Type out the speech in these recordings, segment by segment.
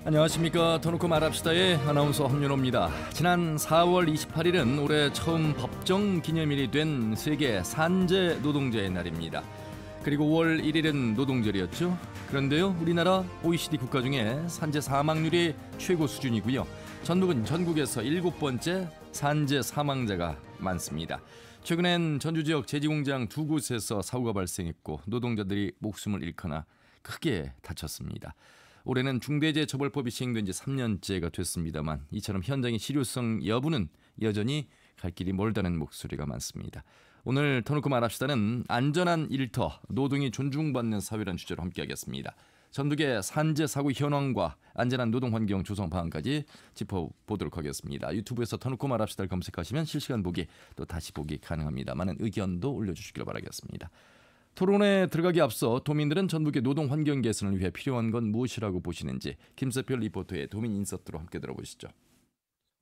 안녕하십니까. 터놓고 말합시다의 아나운서 황윤호입니다. 지난 4월 28일은 올해 처음 법정 기념일이 된 세계 산재 노동자의 날입니다. 그리고 5월 1일은 노동절이었죠. 그런데요, 우리나라 OECD 국가 중에 산재 사망률이 최고 수준이고요. 전국에서 7번째 산재 사망자가 많습니다. 최근엔 전주 지역 제지공장 2곳에서 사고가 발생했고 노동자들이 목숨을 잃거나 크게 다쳤습니다. 올해는 중대재해처벌법이 시행된 지 3년째가 됐습니다만 이처럼 현장의 실효성 여부는 여전히 갈 길이 멀다는 목소리가 많습니다. 오늘 터놓고 말합시다는 안전한 일터, 노동이 존중받는 사회라는 주제로 함께하겠습니다. 전국의 산재 사고 현황과 안전한 노동 환경 조성 방안까지 짚어보도록 하겠습니다. 유튜브에서 터놓고 말합시다를 검색하시면 실시간 보기 또 다시 보기 가능합니다. 많은 의견도 올려주시길 바라겠습니다. 토론에 들어가기 앞서 도민들은 전국의 노동 환경 개선을 위해 필요한 건 무엇이라고 보시는지 김세별 리포터의 도민 인서트로 함께 들어보시죠.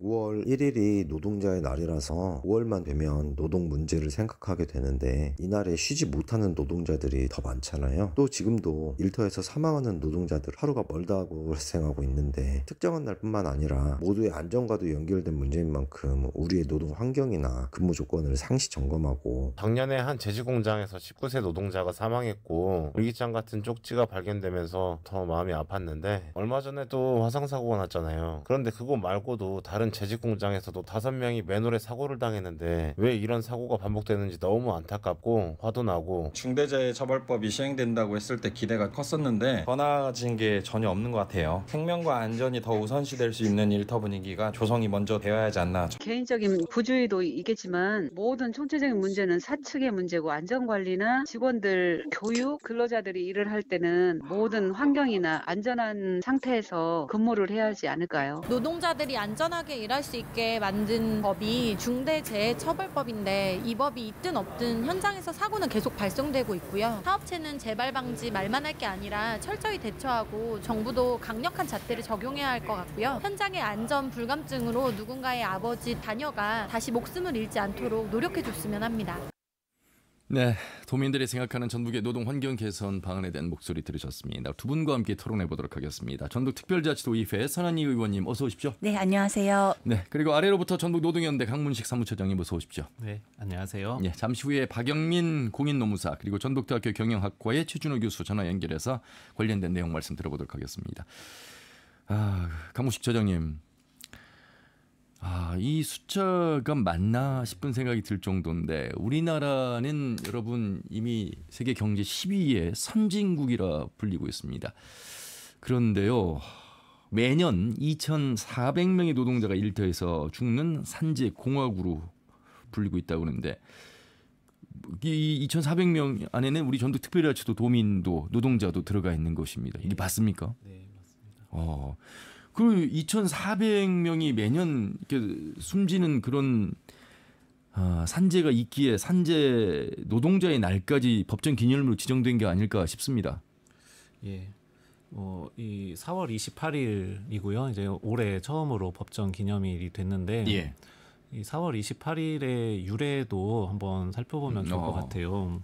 5월 1일이 노동자의 날이라서 5월만 되면 노동 문제를 생각하게 되는데 이날에 쉬지 못하는 노동자들이 더 많잖아요. 또 지금도 일터에서 사망하는 노동자들 하루가 멀다고 발생하고 있는데 특정한 날뿐만 아니라 모두의 안전과도 연결된 문제인 만큼 우리의 노동 환경이나 근무 조건을 상시 점검하고 작년에 한 제지공장에서 19세 노동자가 사망했고 일기장 같은 쪽지가 발견되면서 더 마음이 아팠는데 얼마 전에도 화상사고가 났잖아요. 그런데 그거 말고도 다른 제직공장에서도 5명이 맨홀에 사고를 당했는데 왜 이런 사고가 반복되는지 너무 안타깝고 화도 나고 중대재해처벌법이 시행된다고 했을 때 기대가 컸었는데 더 나아진 게 전혀 없는 것 같아요. 생명과 안전이 더 우선시될 수 있는 일터 분위기가 조성이 먼저 되어야 하지 않나. 개인적인 부주의도 있겠지만 모든 총체적인 문제는 사측의 문제고 안전관리나 직원들 교육, 근로자들이 일을 할 때는 모든 환경이나 안전한 상태에서 근무를 해야 하지 않을까요? 노동자들이 안전하게 일할 수 있게 만든 법이 중대재해처벌법인데 이 법이 있든 없든 현장에서 사고는 계속 발생되고 있고요. 사업체는 재발 방지 말만 할 게 아니라 철저히 대처하고 정부도 강력한 잣대를 적용해야 할 것 같고요. 현장의 안전 불감증으로 누군가의 아버지, 자녀가 다시 목숨을 잃지 않도록 노력해줬으면 합니다. 네, 도민들이 생각하는 전국의 노동 환경 개선 방안에 대한 목소리 들으셨습니다. 두 분과 함께 토론해 보도록 하겠습니다. 전북특별자치도의회 선한희 의원님 어서 오십시오. 네, 안녕하세요. 네, 그리고 아래로부터 전북노동연대 강문식 사무처장님 어서 오십시오. 네, 안녕하세요. 네, 잠시 후에 박영민 공인노무사 그리고 전북대학교 경영학과의 최준호 교수 전화 연결해서 관련된 내용 말씀 들어보도록 하겠습니다. 강문식 처장님. 이 숫자가 맞나 싶은 생각이 들 정도인데 우리나라는 여러분 이미 세계 경제 10위의 선진국이라 불리고 있습니다. 그런데요. 매년 2,400명의 노동자가 일터에서 죽는 산재 공화국으로 불리고 있다고 하는데 이 2,400명 안에는 우리 전북특별자치도 도민도 노동자도 들어가 있는 것입니다. 이게 맞습니까? 네, 맞습니다. 그 2,400명이 매년 이렇게 숨지는 그런 산재가 있기에 산재 노동자의 날까지 법정 기념일로 지정된 게 아닐까 싶습니다. 예, 이 4월 28일이고요. 이제 올해 처음으로 법정 기념일이 됐는데 예. 이 4월 28일의 유래도 한번 살펴보면 좋을 것 같아요.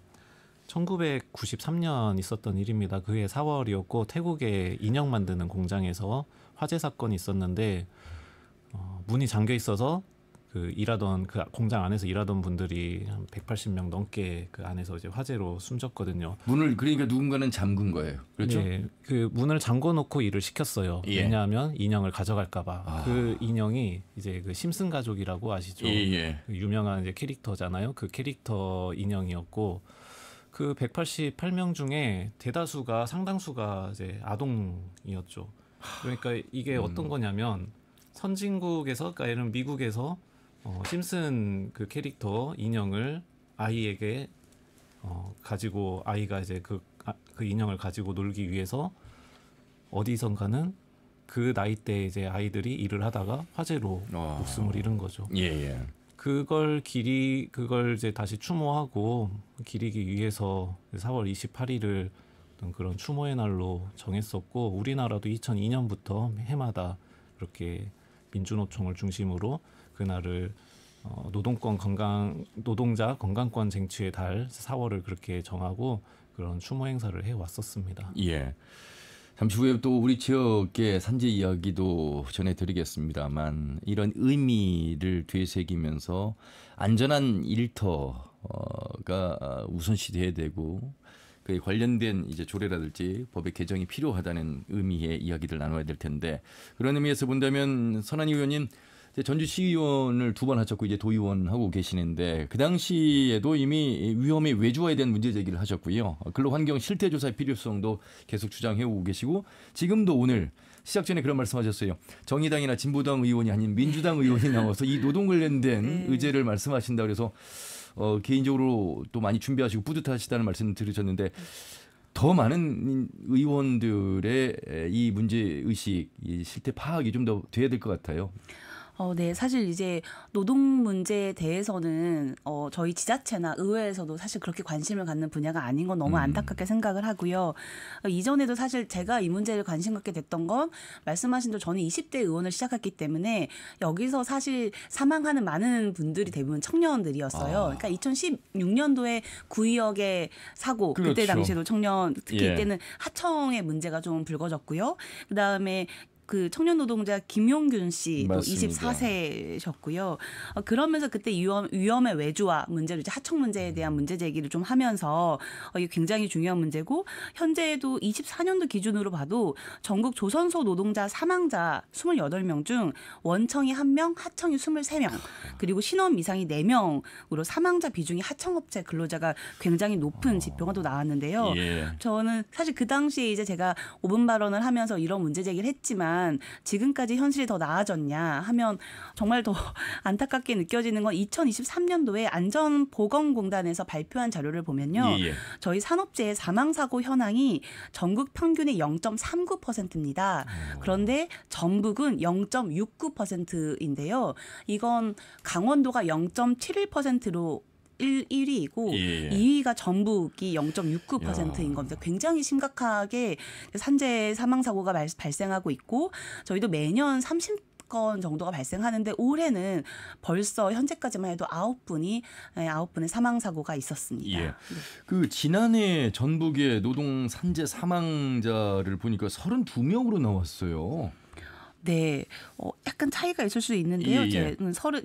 1993년 있었던 일입니다. 그해 4월이었고 태국의 인형 만드는 공장에서 화재 사건이 있었는데 문이 잠겨 있어서 그 공장 안에서 일하던 분들이 한 180명 넘게 그 안에서 이제 화재로 숨졌거든요. 문을 그러니까 누군가는 잠근 거예요. 그렇죠? 네, 그 문을 잠궈 놓고 일을 시켰어요. 예. 왜냐하면 인형을 가져갈까봐. 그 인형이 이제 그 심슨 가족이라고 아시죠? 예. 그 유명한 이제 캐릭터잖아요. 그 캐릭터 인형이었고. 그 188명 중에 상당수가 이제 아동이었죠. 그러니까 이게 어떤 거냐면 선진국에서, 그러니까 예를 들면 미국에서 심슨 그 캐릭터 인형을 아이에게 가지고 아이가 이제 그 인형을 가지고 놀기 위해서 어디선가는 그 나이대 이제 아이들이 일을 하다가 화재로 목숨을 잃은 거죠. 예. 그걸 이제 다시 추모하고 기리기 위해서 4월 28일을 그런 추모의 날로 정했었고 우리나라도 2002년부터 해마다 그렇게 민주노총을 중심으로 그날을 노동자 건강권 쟁취의 달 4월을 그렇게 정하고 그런 추모 행사를 해왔었습니다. 예. 잠시 후에 또 우리 지역의 산재 이야기도 전해드리겠습니다만 이런 의미를 되새기면서 안전한 일터가 우선시돼야 되고 그에 관련된 이제 조례라든지 법의 개정이 필요하다는 의미의 이야기를 나눠야 될 텐데 그런 의미에서 본다면 선한희 의원님 전주시의원을 2번 하셨고 이제 도의원 하고 계시는데 그 당시에도 이미 위험의 외주화에 대한 문제 제기를 하셨고요. 근로환경 실태조사의 필요성도 계속 주장해오고 계시고 지금도 오늘 시작 전에 그런 말씀하셨어요. 정의당이나 진보당 의원이 아닌 민주당 의원이 나와서 이 노동 관련된 의제를 말씀하신다 그래서 개인적으로 또 많이 준비하시고 뿌듯하시다는 말씀 들으셨는데 더 많은 의원들의 이 문제의식, 이 실태 파악이 좀 더 돼야 될 것 같아요. 네, 사실 이제 노동 문제에 대해서는 저희 지자체나 의회에서도 사실 그렇게 관심을 갖는 분야가 아닌 건 너무 안타깝게 생각을 하고요. 이전에도 사실 제가 이 문제를 관심 갖게 됐던 건 말씀하신 대로 저는 20대 의원을 시작했기 때문에 여기서 사실 사망하는 많은 분들이 대부분 청년들이었어요. 그러니까 2016년도에 구의역의 사고, 그렇죠. 그때 당시에도 청년, 특히 예. 이때는 하청의 문제가 좀 불거졌고요. 그다음에 그 청년 노동자 김용균 씨도 맞습니다. 24세셨고요. 그러면서 그때 위험의 외주화 문제로 이제 하청 문제에 대한 문제 제기를 좀 하면서 이게 굉장히 중요한 문제고 현재도 24년도 기준으로 봐도 전국 조선소 노동자 사망자 28명 중 원청이 1명, 하청이 23명, 그리고 신원 미상이 4명으로 사망자 비중이 하청업체 근로자가 굉장히 높은 지표가 또 나왔는데요. 예. 저는 사실 그 당시에 이제 제가 5분 발언을 하면서 이런 문제 제기를 했지만 지금까지 현실이 더 나아졌냐 하면 정말 더 안타깝게 느껴지는 건 2023년도에 안전보건공단에서 발표한 자료를 보면요. 예. 저희 산업재해 사망사고 현황이 전국 평균의 0.39%입니다. 그런데 전북은 0.69%인데요. 이건 강원도가 0.71%로 1위이고 예. 2위가 전북이 0.69%인 겁니다. 굉장히 심각하게 산재 사망 사고가 발생하고 있고 저희도 매년 30건 정도가 발생하는데 올해는 벌써 현재까지만 해도 9분의 사망 사고가 있었습니다. 예. 네. 그 지난해 전북의 노동 산재 사망자를 보니까 32명으로 나왔어요. 네, 약간 차이가 있을 수 있는데요. 예.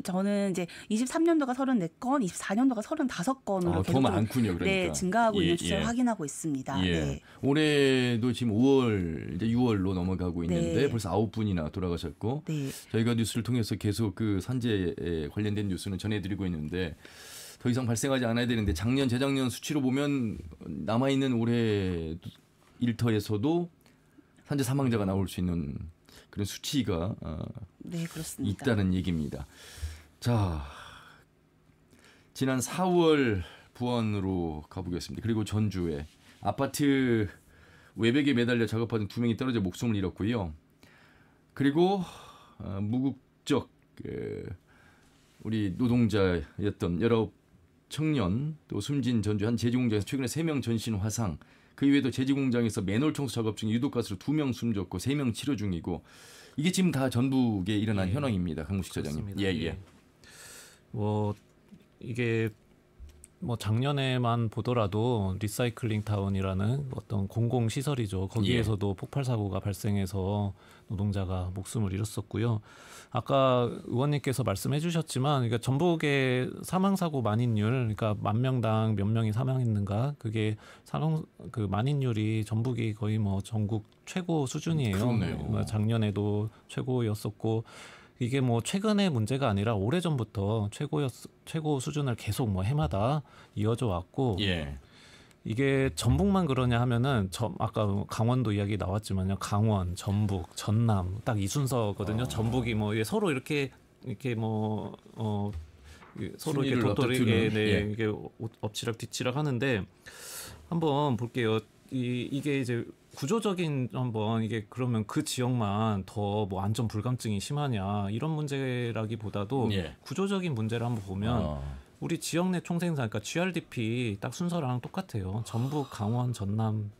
저는 이제 23년도가 34건, 24년도가 35건으로 더 많군요. 그러니까. 네, 증가하고 있는 추세를 예. 확인하고 있습니다. 예. 네. 올해도 지금 5월, 이제 6월로 넘어가고 있는데 네. 벌써 9분이나 돌아가셨고 네. 저희가 뉴스를 통해서 계속 그 산재에 관련된 뉴스는 전해드리고 있는데 더 이상 발생하지 않아야 되는데 작년, 재작년 수치로 보면 남아있는 올해 일터에서도 산재 사망자가 나올 수 있는 그런 수치가 네, 그렇습니다. 있다는 얘기입니다. 자, 지난 4월 부안으로 가보겠습니다. 그리고 전주에 아파트 외벽에 매달려 작업하던 2명이 떨어져 목숨을 잃었고요. 그리고 무국적 우리 노동자였던 19 청년 또 숨진 전주 한 제지공장에서 최근에 3명 전신 화상 그 이외에도 제지공장에서 맨홀 청소 작업 중에 유독가스로 2명 숨졌고 3명 치료 중이고 이게 지금 다 전북에 일어난 현황입니다. 강무식 차장님. 예. 뭐 이게 뭐 작년에만 보더라도 리사이클링 타운이라는 어떤 공공 시설이죠. 거기에서도 폭발 사고가 발생해서 노동자가 목숨을 잃었었고요. 아까 의원님께서 말씀해 주셨지만 그러니까 전북의 사망 사고 만인율 그러니까 10,000명당 몇 명이 사망했는가 그게 그 만인율이 전북이 거의 뭐 전국 최고 수준이에요. 그렇네요. 작년에도 최고였었고 이게 뭐 최근의 문제가 아니라 오래전부터 최고 수준을 계속 뭐 해마다 이어져 왔고 예. 이게 전북만 그러냐 하면은 아까 강원도 이야기 나왔지만요. 강원, 전북, 전남 딱 이 순서거든요. 전북이 뭐 서로 이렇게 뭐 서로 이렇게 도토리에 예. 이게 엎치락 뒤치락 하는데 한번 볼게요. 이게 이제 구조적인 한번 이게 그러면 그 지역만 더 뭐 안전 불감증이 심하냐 이런 문제라기보다도 예. 구조적인 문제를 한번 보면 우리 지역 내 총생산 그러니까 GRDP 딱 순서랑 똑같아요. 전북, 강원, 전남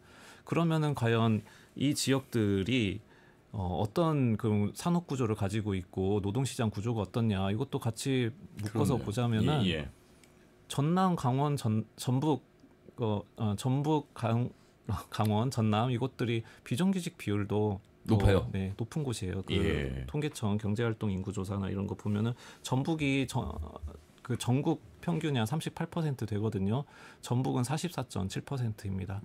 그러면은 과연 이 지역들이 어떤 그 산업 구조를 가지고 있고 노동시장 구조가 어떻냐 이것도 같이 묶어서 그렇네요. 보자면은 예. 전남, 강원, 전북 강원, 전남 이곳들이 비정규직 비율도 높아요. 네, 높은 곳이에요. 그 예. 통계청 경제활동 인구조사나 이런 거 보면은 전북이 그 전국 평균이 한 38% 되거든요. 전북은 44.7%입니다.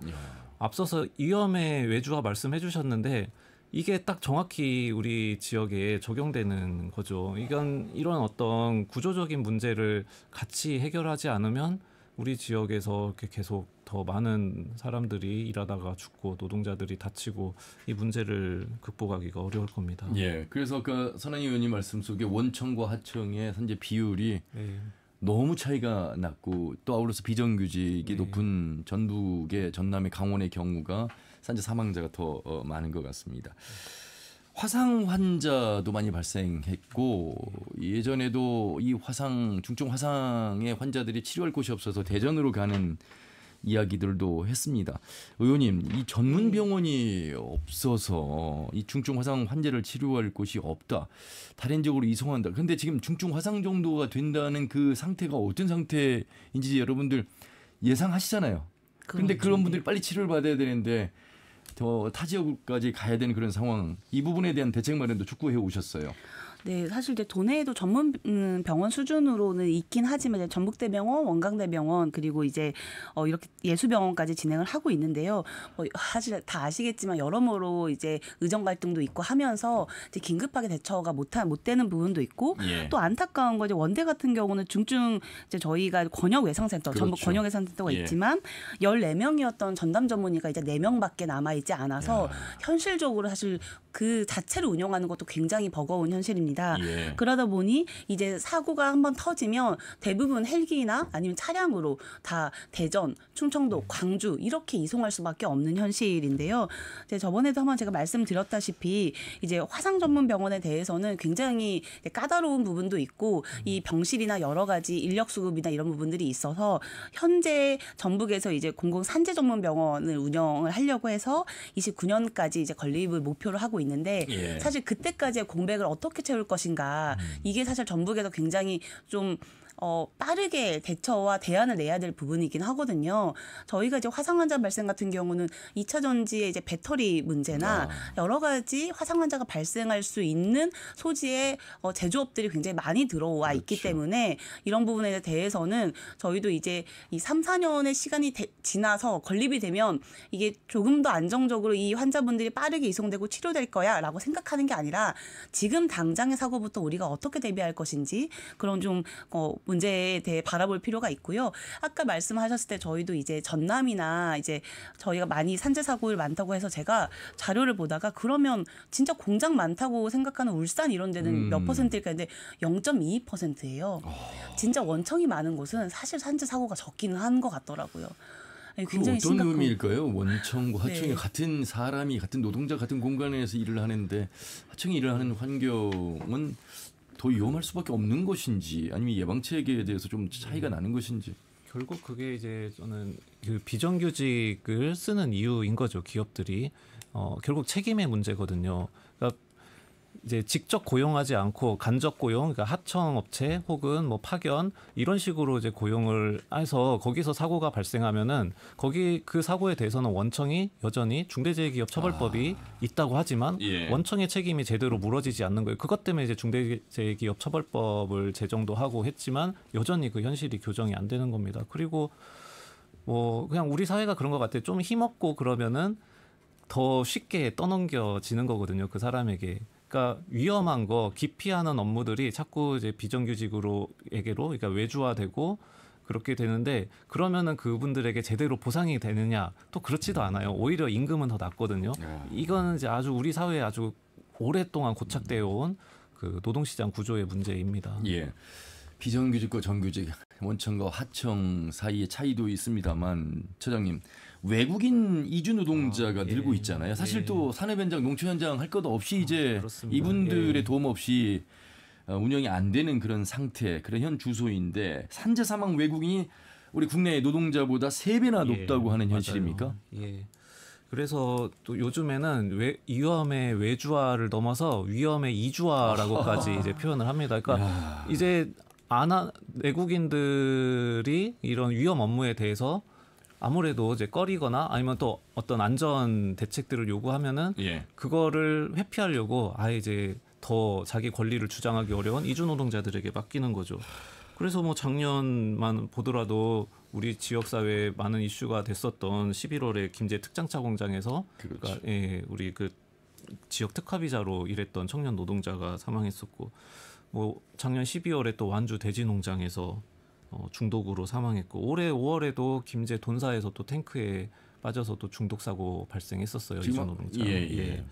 앞서서 위험의 외주화 말씀해 주셨는데 이게 딱 정확히 우리 지역에 적용되는 거죠. 이런 어떤 구조적인 문제를 같이 해결하지 않으면 우리 지역에서 이렇게 계속 더 많은 사람들이 일하다가 죽고 노동자들이 다치고 이 문제를 극복하기가 어려울 겁니다. 예. 그래서 그 선한희 의원님 말씀 속에 원청과 하청의 현재 비율이 네. 너무 차이가 났고 또 아울러서 비정규직이 네. 높은 전북의 전남의 강원의 경우가 산재 사망자가 더 많은 것 같습니다. 화상 환자도 많이 발생했고 예전에도 이 중증 화상의 환자들이 치료할 곳이 없어서 대전으로 가는 이야기들도 했습니다. 의원님, 이 전문 병원이 없어서 이 중증 화상 환자를 치료할 곳이 없다. 다른 지역으로 이송한다. 그런데 지금 중증 화상 정도가 된다는 그 상태가 어떤 상태인지 여러분들 예상하시잖아요. 그런데 그런 분들이 빨리 치료를 받아야 되는데 더 타 지역까지 가야 되는 그런 상황. 이 부분에 대한 대책 마련도 촉구해 오셨어요. 네, 사실 이제 도내에도 전문 병원 수준으로는 있긴 하지만 이제 전북대병원, 원광대병원 그리고 이제 이렇게 예수병원까지 진행을 하고 있는데요. 사실 다 아시겠지만 여러모로 이제 의정 갈등도 있고 하면서 이제 긴급하게 대처가 못 되는 부분도 있고 예. 또 안타까운 거 이제 원대 같은 경우는 중증 이제 저희가 권역외상센터, 그렇죠. 전북 권역외상센터가 예. 있지만 14명이었던 전담 전문의가 이제 4명밖에 남아 있지 않아서 현실적으로 사실 그 자체를 운영하는 것도 굉장히 버거운 현실입니다. 예. 그러다 보니 이제 사고가 한번 터지면 대부분 헬기나 아니면 차량으로 다 대전, 충청도, 광주 이렇게 이송할 수밖에 없는 현실인데요. 이제 저번에도 한번 제가 말씀드렸다시피 이제 화상 전문 병원에 대해서는 굉장히 까다로운 부분도 있고 이 병실이나 여러 가지 인력 수급이나 이런 부분들이 있어서 현재 전북에서 이제 공공 산재 전문 병원을 운영을 하려고 해서 29년까지 이제 건립을 목표로 하고 있는데 예. 사실 그때까지의 공백을 어떻게 채울 것인가 이게 사실 전북에서 굉장히 좀 빠르게 대처와 대안을 내야 될 부분이긴 하거든요. 저희가 이제 화상 환자 발생 같은 경우는 2차 전지의 이제 배터리 문제나 여러 가지 화상 환자가 발생할 수 있는 소지의 제조업들이 굉장히 많이 들어와 있기 때문에 이런 부분에 대해서는 저희도 이제 이 3, 4년의 시간이 지나서 건립이 되면 이게 조금 더 안정적으로 이 환자분들이 빠르게 이송되고 치료될 거야라고 생각하는 게 아니라 지금 당장의 사고부터 우리가 어떻게 대비할 것인지 그런 좀 문제에 대해 바라볼 필요가 있고요. 아까 말씀하셨을 때 저희도 이제 전남이나 이제 저희가 많이 산재 사고를 많다고 해서 제가 자료를 보다가 그러면 진짜 공장 많다고 생각하는 울산 이런 데는 몇 퍼센트일까 했는데 0.22%예요. 진짜 원청이 많은 곳은 사실 산재 사고가 적기는 한 것 같더라고요. 굉장히 어떤 심각한. 의미일까요? 원청과 하청이 네. 같은 사람이 같은 노동자 같은 공간에서 일을 하는데 하청이 일을 하는 환경은 더 위험할 수밖에 없는 것인지 아니면 예방책에 대해서 좀 차이가 나는 것인지. 결국 그게 이제 저는 그 비정규직을 쓰는 이유인 거죠. 기업들이 결국 책임의 문제거든요. 그러니까 이제 직접 고용하지 않고 간접 고용, 그러니까 하청 업체 혹은 뭐 파견 이런 식으로 이제 고용을 해서 거기서 사고가 발생하면은 거기 그 사고에 대해서는 원청이 여전히 중대재해기업처벌법이 있다고 하지만 예. 원청의 책임이 제대로 물어지지 않는 거예요. 그것 때문에 이제 중대재해기업처벌법을 제정도 하고 했지만 여전히 그 현실이 교정이 안 되는 겁니다. 그리고 뭐 그냥 우리 사회가 그런 것 같아요. 좀 힘없고 그러면은 더 쉽게 떠넘겨지는 거거든요. 그 사람에게. 그러니까 위험한 거 기피하는 업무들이 자꾸 이제 비정규직으로에게로 그러니까 외주화되고 그렇게 되는데 그러면은 그분들에게 제대로 보상이 되느냐 또 그렇지도 않아요. 오히려 임금은 더 낮거든요. 이거는 이제 아주 우리 사회에 아주 오랫동안 고착되어 온 그 노동시장 구조의 문제입니다. 예. 비정규직과 정규직, 원청과 하청 사이의 차이도 있습니다만 처장님 외국인 이주 노동자가 예. 늘고 있잖아요. 사실 예. 또 산업 현장, 농촌 현장 할 것 없이 이제 그렇습니다. 이분들의 예. 도움 없이 운영이 안 되는 그런 상태, 그런 현 주소인데 산재 사망 외국인이 우리 국내 노동자보다 3배나 높다고 하는 맞아요. 현실입니까? 예. 그래서 또 요즘에는 위험의 외주화를 넘어서 위험의 이주화라고까지 이제 표현을 합니다. 그러니까 이제 외국인들이 이런 위험 업무에 대해서 아무래도 이제 꺼리거나 아니면 또 어떤 안전 대책들을 요구하면은 예. 그거를 회피하려고 아예 이제 더 자기 권리를 주장하기 어려운 이주 노동자들에게 맡기는 거죠. 그래서 뭐 작년만 보더라도 우리 지역 사회에 많은 이슈가 됐었던 11월에 김제 특장차 공장에서 그렇죠. 그러니까 예, 우리 그 지역 특화비자로 일했던 청년 노동자가 사망했었고, 뭐 작년 12월에 또 완주 돼지 농장에서 중독으로 사망했고, 올해 5월에도 김제 돈사에서 또 탱크에 빠져서 또 중독 사고 발생했었어요. 이주 노동자. 예.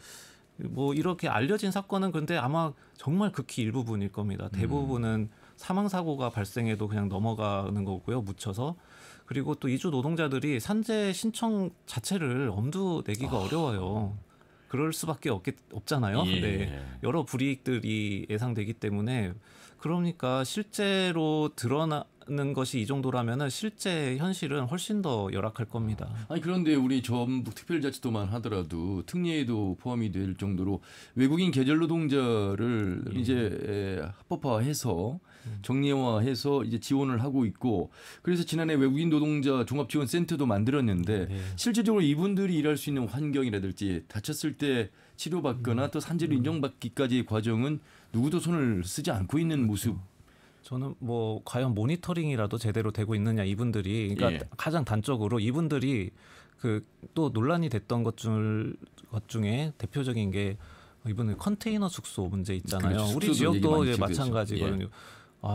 뭐 이렇게 알려진 사건은 근데 아마 정말 극히 일부분일 겁니다. 대부분은 사망 사고가 발생해도 그냥 넘어가는 거고요, 묻혀서. 그리고 또 이주 노동자들이 산재 신청 자체를 엄두 내기가 어려워요. 그럴 수밖에 없잖아요. 예. 네. 여러 불이익들이 예상되기 때문에, 그러니까 실제로 드러나는 것이 이 정도라면은 실제 현실은 훨씬 더 열악할 겁니다. 아니 그런데 우리 전북 특별자치도만 하더라도 특례에도 포함이 될 정도로 외국인 계절 노동자를 이제 합법화해서 정례화해서 이제 지원을 하고 있고, 그래서 지난해 외국인 노동자 종합지원센터도 만들었는데 실질적으로 이분들이 일할 수 있는 환경이라든지 다쳤을 때 치료받거나 또 산재로 인정받기까지의 과정은 누구도 손을 쓰지 않고 있는 모습. 저는 뭐 과연 모니터링이라도 제대로 되고 있느냐, 이분들이. 그러니까 가장 단적으로 이분들이 그 또 논란이 됐던 것 중에 대표적인 게 이번에 컨테이너 숙소 문제 있잖아요. 그렇죠. 우리 지역도 이제 마찬가지거든요.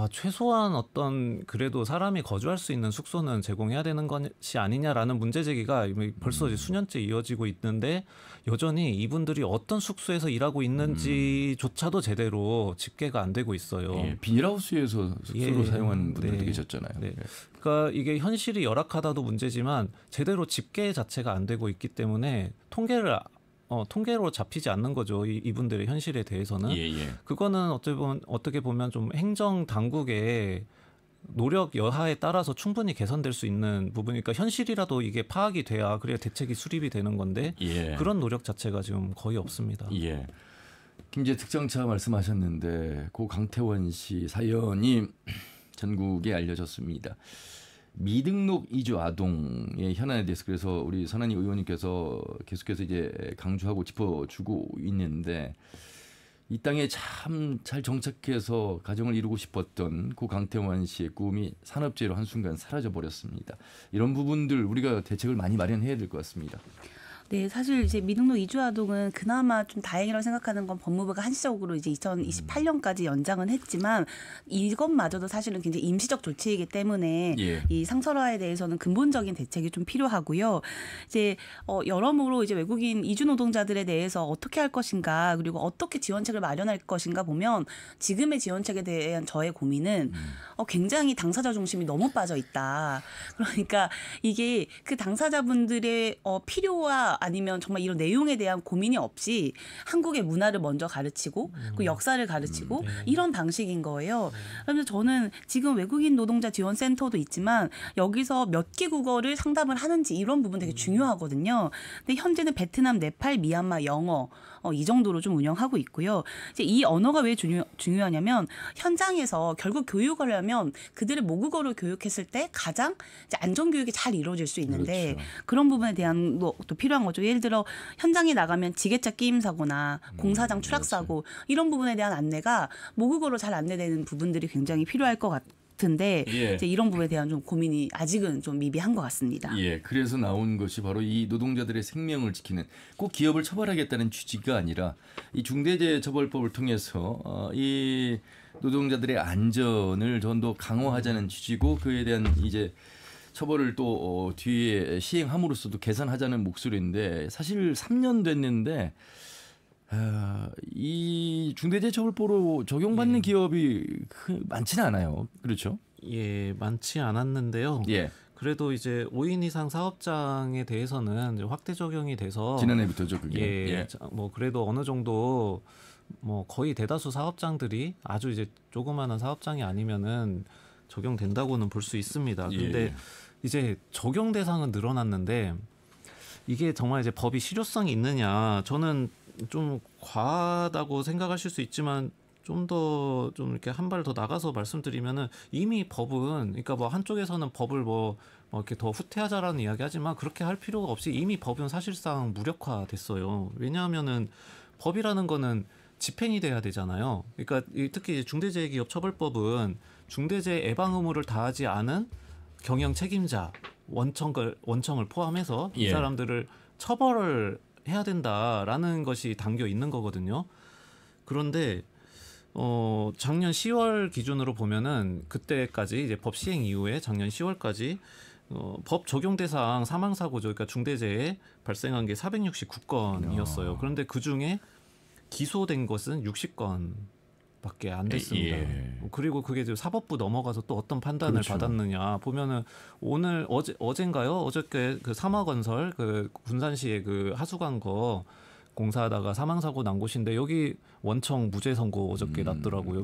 최소한 어떤 그래도 사람이 거주할 수 있는 숙소는 제공해야 되는 것이 아니냐라는 문제 제기가 벌써 이제 수년째 이어지고 있는데, 여전히 이분들이 어떤 숙소에서 일하고 있는지조차도 제대로 집계가 안 되고 있어요. 비닐하우스에서 숙소로 사용하는 분들도 계셨잖아요. 그러니까 이게 현실이 열악하다도 문제지만 제대로 집계 자체가 안 되고 있기 때문에 통계로 잡히지 않는 거죠. 이분들의 현실에 대해서는. 그거는 어떻게 보면 좀 행정 당국의 노력 여하에 따라서 충분히 개선될 수 있는 부분이니까, 현실이라도 이게 파악이 돼야 그래야 대책이 수립이 되는 건데 그런 노력 자체가 지금 거의 없습니다. 김제 특장차 말씀하셨는데 고 강태원 씨 사연이 전국에 알려졌습니다. 미등록 이주 아동의 현안에 대해서 그래서 우리 선한이 의원님께서 계속해서 이제 강조하고 짚어주고 있는데, 이 땅에 참 잘 정착해서 가정을 이루고 싶었던 고 강태원 씨의 꿈이 산업재해로 한순간 사라져 버렸습니다. 이런 부분들 우리가 대책을 많이 마련해야 될 것 같습니다. 네, 사실 이제 미등록 이주 아동은 그나마 좀 다행이라고 생각하는 건 법무부가 한시적으로 이제 2028년까지 연장은 했지만, 이것마저도 사실은 굉장히 임시적 조치이기 때문에 이 상설화에 대해서는 근본적인 대책이 좀 필요하고요. 이제 여러모로 이제 외국인 이주 노동자들에 대해서 어떻게 할 것인가, 그리고 어떻게 지원책을 마련할 것인가 보면, 지금의 지원책에 대한 저의 고민은 굉장히 당사자 중심이 너무 빠져 있다. 그러니까 이게 그 당사자분들의 필요와 아니면 정말 이런 내용에 대한 고민이 없이 한국의 문화를 먼저 가르치고 그 역사를 가르치고 이런 방식인 거예요. 그래서 저는 지금 외국인 노동자 지원센터도 있지만 여기서 몇 개 국어를 상담을 하는지 이런 부분 되게 중요하거든요. 근데 현재는 베트남, 네팔, 미얀마, 영어 이 정도로 좀 운영하고 있고요. 이제 이 언어가 왜 중요하냐면, 현장에서 결국 교육을 하면 그들의 모국어로 교육했을 때 가장 이제 안전 교육이 잘 이루어질 수 있는데, 그런 부분에 대한 또 필요한 거죠. 예를 들어 현장에 나가면 지게차 끼임 사고나 공사장 추락 사고 이런 부분에 대한 안내가 모국어로 잘 안내되는 부분들이 굉장히 필요할 것 같은데, 이제 이런 부분에 대한 좀 고민이 아직은 좀 미비한 것 같습니다. 그래서 나온 것이 바로 이 노동자들의 생명을 지키는, 꼭 기업을 처벌하겠다는 취지가 아니라 이 중대재해처벌법을 통해서 이 노동자들의 안전을 좀 더 강화하자는 취지고, 그에 대한 이제 처벌을 또 뒤에 시행함으로써도 개선하자는 목소리인데, 사실 3년 됐는데 이 중대재해처벌법으로 적용받는 기업이 많지는 않아요. 그렇죠? 많지 않았는데요. 그래도 이제 5인 이상 사업장에 대해서는 이제 확대 적용이 돼서 지난해부터죠, 그게. 뭐 그래도 어느 정도 뭐 거의 대다수 사업장들이 아주 이제 조그마한 사업장이 아니면은 적용된다고는 볼 수 있습니다. 근데 이제 적용 대상은 늘어났는데, 이게 정말 이제 법이 실효성이 있느냐, 저는 좀 과하다고 생각하실 수 있지만, 좀 이렇게 한 발 더 나가서 말씀드리면은, 이미 법은, 그러니까 뭐 한쪽에서는 법을 뭐 이렇게 더 후퇴하자라는 이야기하지만 그렇게 할 필요가 없이 이미 법은 사실상 무력화됐어요. 왜냐하면은 법이라는 거는 집행이 돼야 되잖아요. 그러니까 특히 중대재해기업처벌법은 중대재해 예방 의무를 다하지 않은 경영 책임자 원청을 포함해서 이 사람들을 처벌을 해야 된다라는 것이 담겨 있는 거거든요. 그런데 작년 10월 기준으로 보면은 그때까지 이제 법 시행 이후에 작년 10월까지 법 적용 대상 사망 사고죠. 그러니까 중대재해 발생한 게 469건이었어요. 그런데 그 중에 기소된 것은 60건밖에 안 됐습니다. 그리고 그게 이제 사법부 넘어가서 또 어떤 판단을 받았느냐 보면은 어젠가요? 어저께 그 삼화건설 그 군산시의 그 하수관거 공사하다가 사망 사고 난 곳인데 여기 원청 무죄 선고 어저께 났더라고요.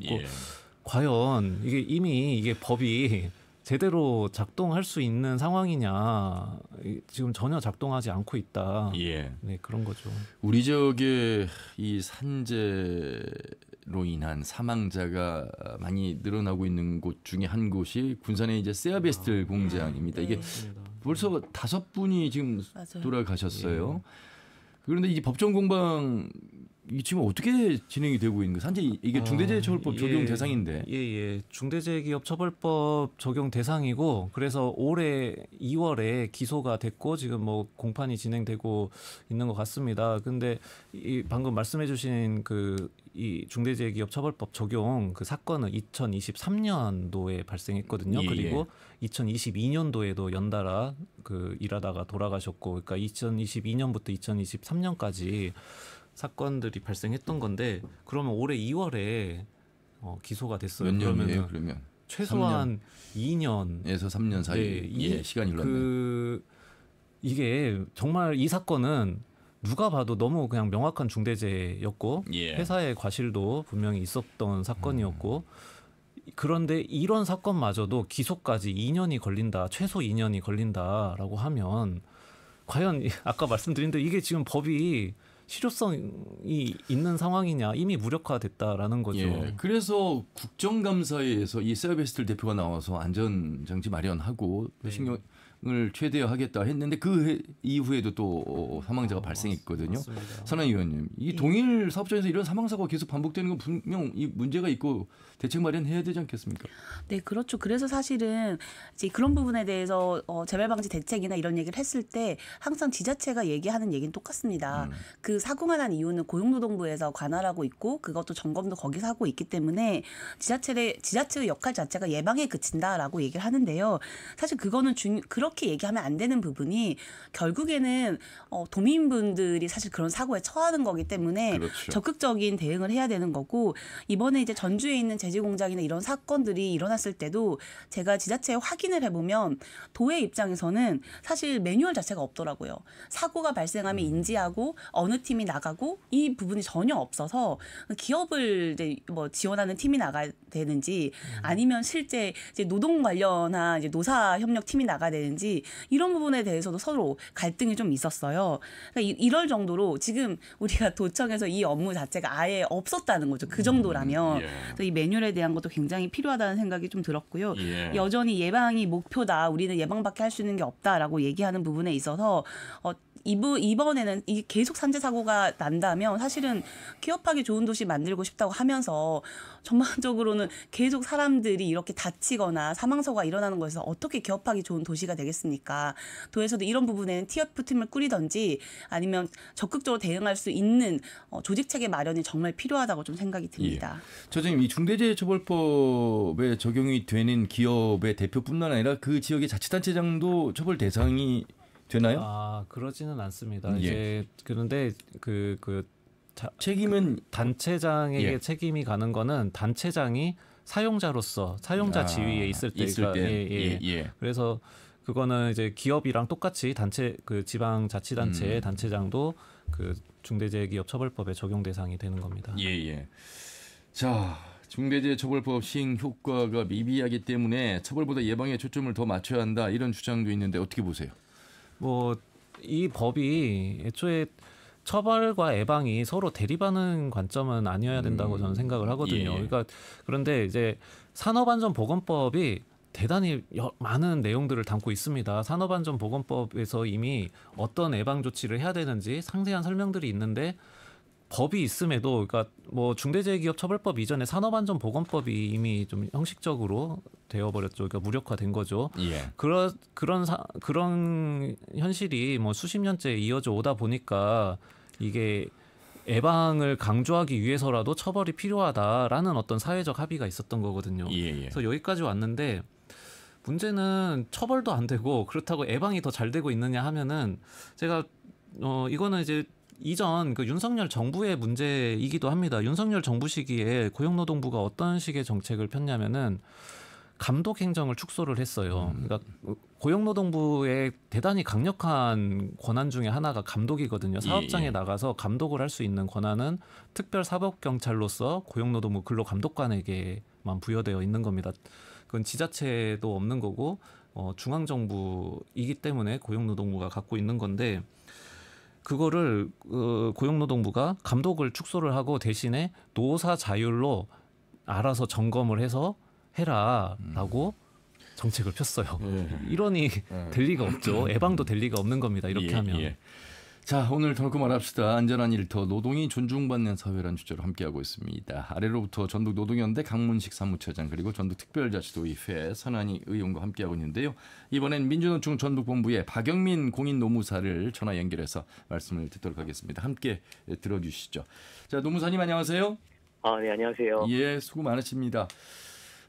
과연 이게 법이 제대로 작동할 수 있는 상황이냐 지금 전혀 작동하지 않고 있다. 네, 그런 거죠. 우리 지역에 이 산재로 인한 사망자가 많이 늘어나고 있는 곳 중에 한 곳이 군산의 이제 세아베스트 공장입니다. 이게 벌써 5분이 지금 돌아가셨어요. 그런데 이 법정 공방 이 지금 어떻게 진행이 되고 있는 거예요? 산재 이게 중대재해처벌법 적용 대상인데. 중대재해기업처벌법 적용 대상이고 그래서 올해 2월에 기소가 됐고 지금 뭐 공판이 진행되고 있는 것 같습니다. 근데 방금 말씀해주신 이 중대재해기업처벌법 적용 그 사건은 2023년도에 발생했거든요. 그리고 2022년도에도 연달아 일하다가 돌아가셨고, 그러니까 2022년부터 2023년까지 사건들이 발생했던 건데 그러면 올해 2월에 기소가 됐어요. 몇 년이에요? 그러면 최소한 2년에서 3년 사이 시간이 흘렀네요. 이게 정말 이 사건은 누가 봐도 너무 그냥 명확한 중대재해였고 회사의 과실도 분명히 있었던 사건이었고 그런데 이런 사건마저도 기소까지 2년이 걸린다, 최소 2년이 걸린다라고 하면 과연 아까 말씀드린 대로 이게 지금 법이 실효성이 있는 상황이냐, 이미 무력화됐다라는 거죠. 그래서 국정감사에서 이 세아베스트 대표가 나와서 안전장치 마련하고 신경을 최대화하겠다 했는데 그 이후에도 또 사망자가 발생했거든요. 선한 의원님, 이 동일 사업장에서 이런 사망사고가 계속 반복되는 건 분명 이 문제가 있고 대책 마련해야 되지 않겠습니까? 네, 그렇죠. 그래서 사실은 이제 그런 부분에 대해서 재발 방지 대책이나 이런 얘기를 했을 때 항상 지자체가 얘기하는 얘기는 똑같습니다. 그 사고가 난 이유는 고용노동부에서 관할하고 있고 그것도 점검도 거기서 하고 있기 때문에 지자체의 역할 자체가 예방에 그친다라고 얘기를 하는데요. 사실 그거는 그렇게 얘기하면 안 되는 부분이 결국에는 도민분들이 사실 그런 사고에 처하는 거기 때문에 적극적인 대응을 해야 되는 거고, 이번에 이제 전주에 있는 제지공장이나 이런 사건들이 일어났을 때도 제가 지자체에 확인을 해보면 도의 입장에서는 사실 매뉴얼 자체가 없더라고요. 사고가 발생하면 인지하고 어느 팀이 나가고 이 부분이 전혀 없어서 기업을 이제 뭐 지원하는 팀이 나가야 되는지 아니면 실제 이제 노동 관련한 이제 노사 협력 팀이 나가야 되는지 이런 부분에 대해서도 서로 갈등이 좀 있었어요. 그러니까 이럴 정도로 지금 우리가 도청에서 이 업무 자체가 아예 없었다는 거죠. 그 정도라면. 그래서 이 매뉴얼에 대한 것도 굉장히 필요하다는 생각이 좀 들었고요. 여전히 예방이 목표다. 우리는 예방밖에 할 수 있는 게 없다라고 얘기하는 부분에 있어서 이번에는 이게 계속 산재 사고가 난다면 사실은 기업하기 좋은 도시 만들고 싶다고 하면서 전반적으로는 계속 사람들이 이렇게 다치거나 사망사고가 일어나는 것에서 어떻게 기업하기 좋은 도시가 되겠습니까? 도에서도 이런 부분에는 TF 팀을 꾸리든지 아니면 적극적으로 대응할 수 있는 조직 체계 마련이 정말 필요하다고 좀 생각이 듭니다. 처장님, 이 중대재해처벌법에 적용이 되는 기업의 대표뿐만 아니라 그 지역의 자치단체장도 처벌 대상이 되나요? 그러지는 않습니다. 이제 그런데 책임은 단체장에게 책임이 가는 거는 단체장이 사용자로서 사용자 지위에 있을 때. 그래서 그거는 이제 기업이랑 똑같이 지방자치단체 단체장도 그 중대재해기업처벌법에 적용 대상이 되는 겁니다. 자, 중대재해처벌법 시행 효과가 미비하기 때문에 처벌보다 예방에 초점을 더 맞춰야 한다, 이런 주장도 있는데 어떻게 보세요? 이 법이 애초에 처벌과 예방이 서로 대립하는 관점은 아니어야 된다고 저는 생각을 하거든요. 그러니까 그런데 이제 산업안전보건법이 대단히 많은 내용들을 담고 있습니다. 산업안전보건법에서 이미 어떤 예방 조치를 해야 되는지 상세한 설명들이 있는데 법이 있음에도 그러니까 뭐 중대재해기업처벌법 이전에 산업안전보건법이 이미 좀 형식적으로 되어버렸죠. 그러니까 무력화된 거죠. 예. 그런 현실이 뭐 수십 년째 이어져 오다 보니까 이게 예방을 강조하기 위해서라도 처벌이 필요하다라는 어떤 사회적 합의가 있었던 거거든요. 예. 그래서 여기까지 왔는데 문제는 처벌도 안 되고 그렇다고 예방이 더 잘 되고 있느냐 하면은 제가 이거는 이제 이전 그 윤석열 정부의 문제이기도 합니다. 윤석열 정부 시기에 고용노동부가 어떤 식의 정책을 폈냐면은 감독 행정을 축소를 했어요. 그러니까 고용노동부의 대단히 강력한 권한 중에 하나가 감독이거든요. 사업장에 나가서 감독을 할 수 있는 권한은 특별사법경찰로서 고용노동부 근로감독관에게만 부여되어 있는 겁니다. 그건 지자체도 없는 거고 중앙정부이기 때문에 고용노동부가 갖고 있는 건데 그거를 고용노동부가 감독을 축소를 하고 대신에 노사 자율로 알아서 점검을 해서 해라라고 정책을 폈어요. 이러니 될 리가 없죠. 예방도 될 리가 없는 겁니다. 이렇게 하면. 자, 오늘 덜고 말합시다. 안전한 일터 노동이 존중받는 사회라는 주제로 함께하고 있습니다. 아래로부터 전북 노동연대 강문식 사무처장 그리고 전북특별자치도의회 선한희 의원과 함께하고 있는데요. 이번엔 민주노총 전북본부의 박영민 공인노무사를 전화 연결해서 말씀을 듣도록 하겠습니다. 함께 들어주시죠. 자, 노무사님 안녕하세요. 네, 안녕하세요. 예, 수고 많으십니다.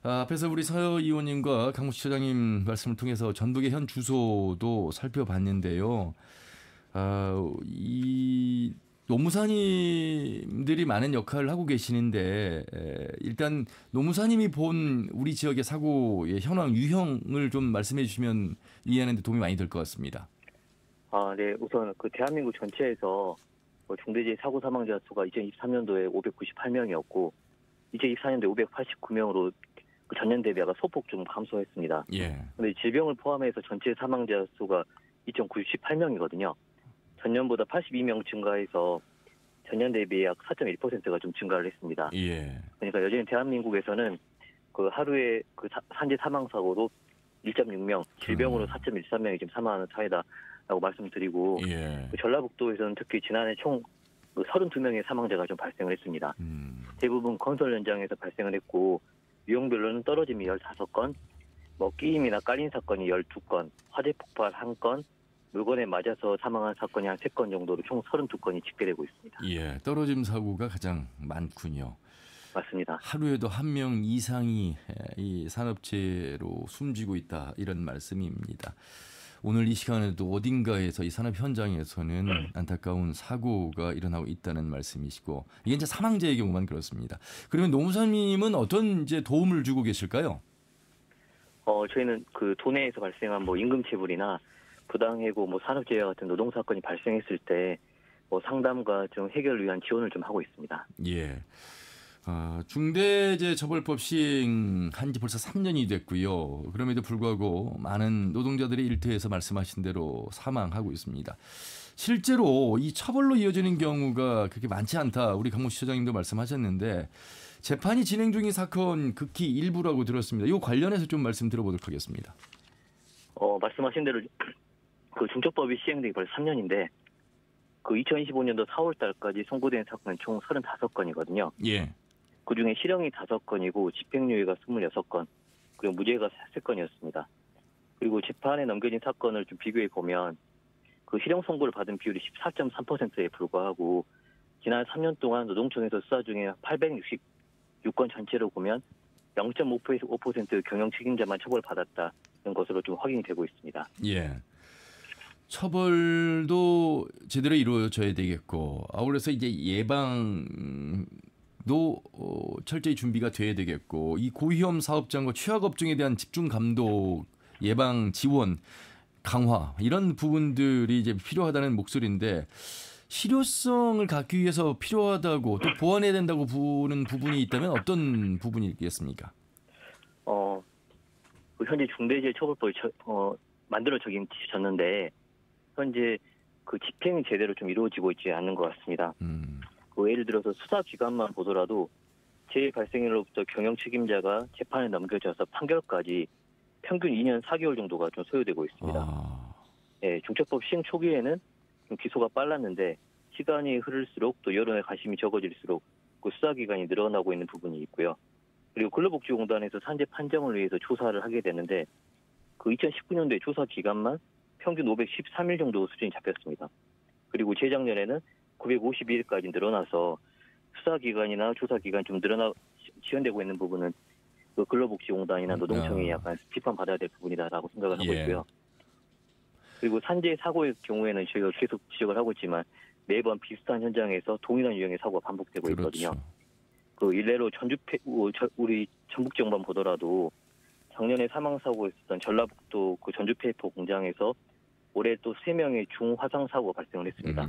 앞에서 우리 서 의원님과 강문식 처장님 말씀을 통해서 전북의 현 주소도 살펴봤는데요. 이 노무사님들이 많은 역할을 하고 계시는데 일단 노무사님이 본 우리 지역의 사고의 현황 유형을 좀 말씀해 주시면 이해하는 데 도움이 많이 될 것 같습니다. 네, 우선 그 대한민국 전체에서 중대재해 사고 사망자 수가 2023년도에 598명이었고 2024년도에 589명으로 그 전년 대비가 소폭 좀 감소했습니다. 그런데 질병을 포함해서 전체 사망자 수가 2,098명이거든요. 전년보다 82명 증가해서 전년 대비 약 4.1%가 좀 증가를 했습니다. 그러니까 여전히 대한민국에서는 그 하루에 그 산재 사망 사고로 1.6명, 질병으로 4.13명이 지금 사망하는 사회다라고 말씀드리고 그 전라북도에서는 특히 지난해 총 32명의 사망자가 좀 발생을 했습니다. 대부분 건설 현장에서 발생을 했고 유형별로는 떨어짐이 15건, 끼임이나 깔린 사건이 12건, 화재 폭발 1건, 물건에 맞아서 사망한 사건이 한 3건 정도로 총 32건이 집계되고 있습니다. 떨어짐 사고가 가장 많군요. 맞습니다. 하루에도 1명 이상이 이 산업재해로 숨지고 있다 이런 말씀입니다. 오늘 이 시간에도 어딘가에서 이 산업 현장에서는 안타까운 사고가 일어나고 있다는 말씀이시고 이게 이제 사망자의 경우만 그렇습니다. 그러면 노무사님은 어떤 이제 도움을 주고 계실까요? 저희는 그 도내에서 발생한 임금체불이나 부당해고 산업재해 같은 노동 사건이 발생했을 때 상담과 좀 해결을 위한 지원을 좀 하고 있습니다. 중대재해처벌법 시행한 지 벌써 3년이 됐고요. 그럼에도 불구하고 많은 노동자들이 일터에서 말씀하신 대로 사망하고 있습니다. 실제로 이 처벌로 이어지는 경우가 그렇게 많지 않다. 우리 강문식 처장님도 말씀하셨는데 재판이 진행 중인 사건 극히 일부라고 들었습니다. 이 관련해서 좀 말씀 들어보도록 하겠습니다. 말씀하신 대로 그 중처법이 시행되기 벌써 3년인데 그 2025년도 4월 달까지 선고된 사건은 총 35건이거든요. 그중에 실형이 5건이고 집행유예가 26건, 그리고 무죄가 3건이었습니다. 그리고 재판에 넘겨진 사건을 좀 비교해 보면 그 실형 선고를 받은 비율이 14.3%에 불과하고 지난 3년 동안 노동청에서 수사 중에 866건 전체로 보면 0.5% 경영 책임자만 처벌받았다는 것으로 좀 확인이 되고 있습니다. 처벌도 제대로 이루어져야 되겠고 아울러서 이제 예방도 철저히 준비가 돼야 되겠고 이 고위험 사업장과 취약업종에 대한 집중 감독, 예방 지원, 강화 이런 부분들이 이제 필요하다는 목소리인데 실효성을 갖기 위해서 필요하다고 또 보완해야 된다고 보는 부분이 있다면 어떤 부분이겠습니까? 현재 중대재해처벌법이 만들어졌는데 현재 그 집행이 제대로 좀 이루어지고 있지 않는 것 같습니다. 예를 들어서 수사기관만 보더라도 재해 발생일로부터 경영 책임자가 재판에 넘겨져서 판결까지 평균 2년 4개월 정도가 좀 소요되고 있습니다. 예, 중첩법 시행 초기에는 좀 기소가 빨랐는데 시간이 흐를수록 또 여론의 관심이 적어질수록 그 수사 기간이 늘어나고 있는 부분이 있고요. 그리고 근로복지공단에서 산재 판정을 위해서 조사를 하게 되는데 그 2019년도에 조사 기간만 평균 513일 정도 수준이 잡혔습니다. 그리고 재작년에는 952일까지 늘어나서 수사 기간이나 조사 기간 좀 지연되고 있는 부분은 그 근로복지공단이나 노동청이 약간 비판받아야 될 부분이다라고 생각을 하고 있고요. 그리고 산재 사고의 경우에는 저희가 계속 지적을 하고 있지만 매번 비슷한 현장에서 동일한 유형의 사고가 반복되고 있거든요. 그 일례로 우리 전북 지역만 보더라도 작년에 사망 사고 있었던 전라북도 그 전주페이퍼 공장에서 올해 또 3명의 중화상 사고가 발생을 했습니다.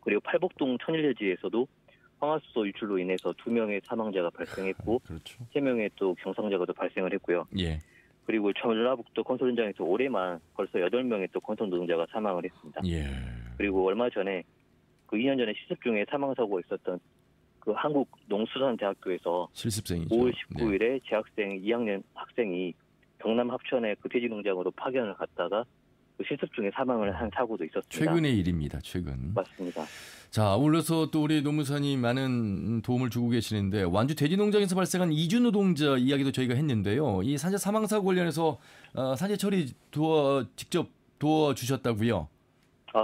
그리고 팔복동 천일여지에서도 황화수소 유출로 인해서 2명의 사망자가 발생했고 3명의 또 경상자가 또 발생을 했고요. 그리고 전라북도 건설 현장에서 올해만 벌써 8명의 또 건설 노동자가 사망을 했습니다. 그리고 얼마 전에 그 2년 전에 실습 중에 사망 사고가 있었던 그 한국농수산대학교에서 실습생이죠. 5월 19일에 재학생 2학년 학생이 경남 합천의 그 돼지 농장으로 파견을 갔다가 그 실습 중에 사망을 한 사고도 있었습니다. 최근의 일입니다. 최근. 맞습니다. 자, 아울러서 또 우리 노무사님 많은 도움을 주고 계시는데 완주 돼지 농장에서 발생한 이주 노동자 이야기도 저희가 했는데요. 이 산재 사망 사고 관련해서 산재 처리 직접 도와주셨다고요?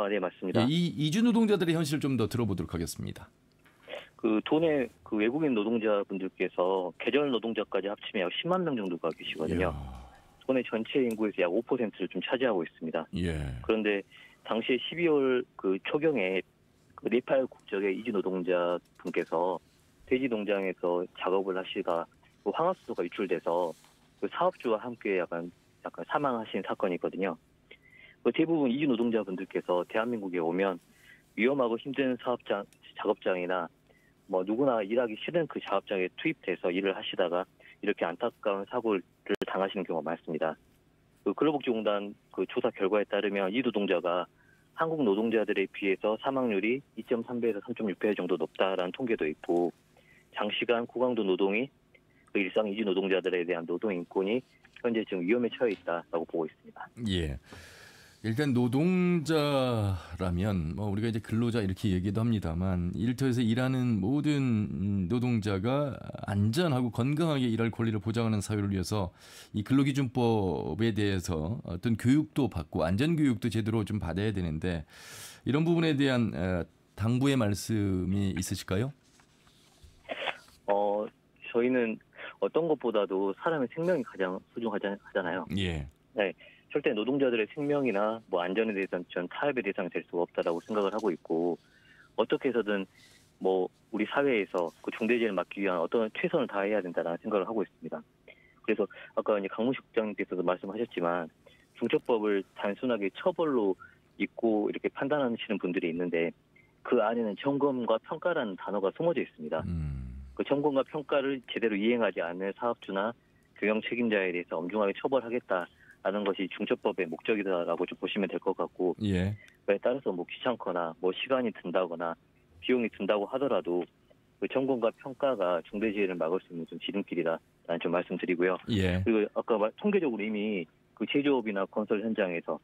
네, 맞습니다. 이 이주 노동자들의 현실을 좀 더 들어보도록 하겠습니다. 그 도내 그 외국인 노동자분들께서 계절 노동자까지 합치면 약 10만 명 정도가 계시거든요. 도내 전체 인구에서 약 5%를 좀 차지하고 있습니다. 그런데 당시에 12월 그 초경에 그 네팔 국적의 이주 노동자 분께서 돼지 농장에서 작업을 하시다가 그 황화수소가 유출돼서 그 사업주와 함께 약간 사망하신 사건이 있거든요. 그 대부분 이주 노동자분들께서 대한민국에 오면 위험하고 힘든 작업장이나 뭐 누구나 일하기 싫은 그 작업장에 투입돼서 일을 하시다가 이렇게 안타까운 사고를 당하시는 경우가 많습니다. 그 근로복지공단 그 조사 결과에 따르면 이 노동자가 한국 노동자들에 비해서 사망률이 2.3배에서 3.6배 정도 높다라는 통계도 있고 장시간 고강도 노동이 그 일상 이주 노동자들에 대한 노동 인권이 현재 지금 위험에 처해 있다라고 보고 있습니다. 일단 노동자라면 뭐 우리가 이제 근로자 이렇게 얘기도 합니다만 일터에서 일하는 모든 노동자가 안전하고 건강하게 일할 권리를 보장하는 사회를 위해서 이 근로기준법에 대해서 어떤 교육도 받고 안전교육도 제대로 좀 받아야 되는데 이런 부분에 대한 당부의 말씀이 있으실까요? 저희는 어떤 것보다도 사람의 생명이 가장 소중하잖아요. 네. 절대 노동자들의 생명이나 뭐 안전에 대해서는 전 타협의 대상이 될 수가 없다라고 생각을 하고 있고 어떻게 해서든 뭐 우리 사회에서 그 중대재해를 막기 위한 어떤 최선을 다해야 된다라는 생각을 하고 있습니다. 그래서 아까 이제 강문식 국장님께서도 말씀하셨지만 중첩법을 단순하게 처벌로 잊고 이렇게 판단하시는 분들이 있는데 그 안에는 점검과 평가라는 단어가 숨어져 있습니다. 그 점검과 평가를 제대로 이행하지 않는 사업주나 경영 책임자에 대해서 엄중하게 처벌하겠다라는 것이 중첩법의 목적이다라고 좀 보시면 될 것 같고 그에 따라서 뭐 귀찮거나 뭐 시간이 든다거나 비용이 든다고 하더라도 그 점검과 평가가 중대재해를 막을 수 있는 좀 지름길이다라는 좀 말씀드리고요. 그리고 아까 통계적으로 이미 그 제조업이나 건설 현장에서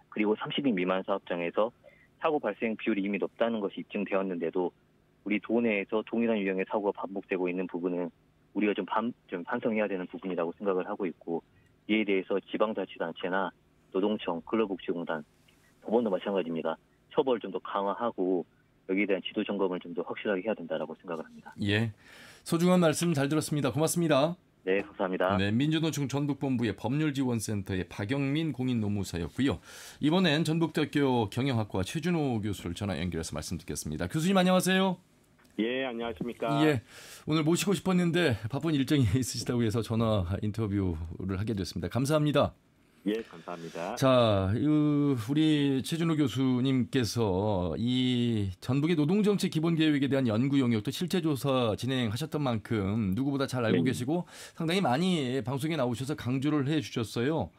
그리고 30인 미만 사업장에서 사고 발생 비율이 이미 높다는 것이 입증되었는데도 우리 도내에서 동일한 유형의 사고가 반복되고 있는 부분은 우리가 좀 반성해야 되는 부분이라고 생각을 하고 있고 이에 대해서 지방자치단체나 노동청, 근로복지공단, 법원도 마찬가지입니다. 처벌을 좀 더 강화하고 여기에 대한 지도 점검을 좀 더 확실하게 해야 된다라고 생각을 합니다. 소중한 말씀 잘 들었습니다. 고맙습니다. 네, 감사합니다. 네, 민주노총 전북본부의 법률지원센터의 박영민 공인노무사였고요. 이번엔 전북대학교 경영학과 최준호 교수를 전화 연결해서 말씀 듣겠습니다. 교수님 안녕하세요. 안녕하십니까. 오늘 모시고 싶었는데 바쁜 일정이 있으시다고 해서 전화 인터뷰를 하게 됐습니다. 감사합니다. 감사합니다. 자, 우리 최준호 교수님께서 이 전북의 노동정책 기본계획에 대한 연구 영역도 실제조사 진행하셨던 만큼 누구보다 잘 알고 계시고 상당히 많이 방송에 나오셔서 강조를 해 주셨어요.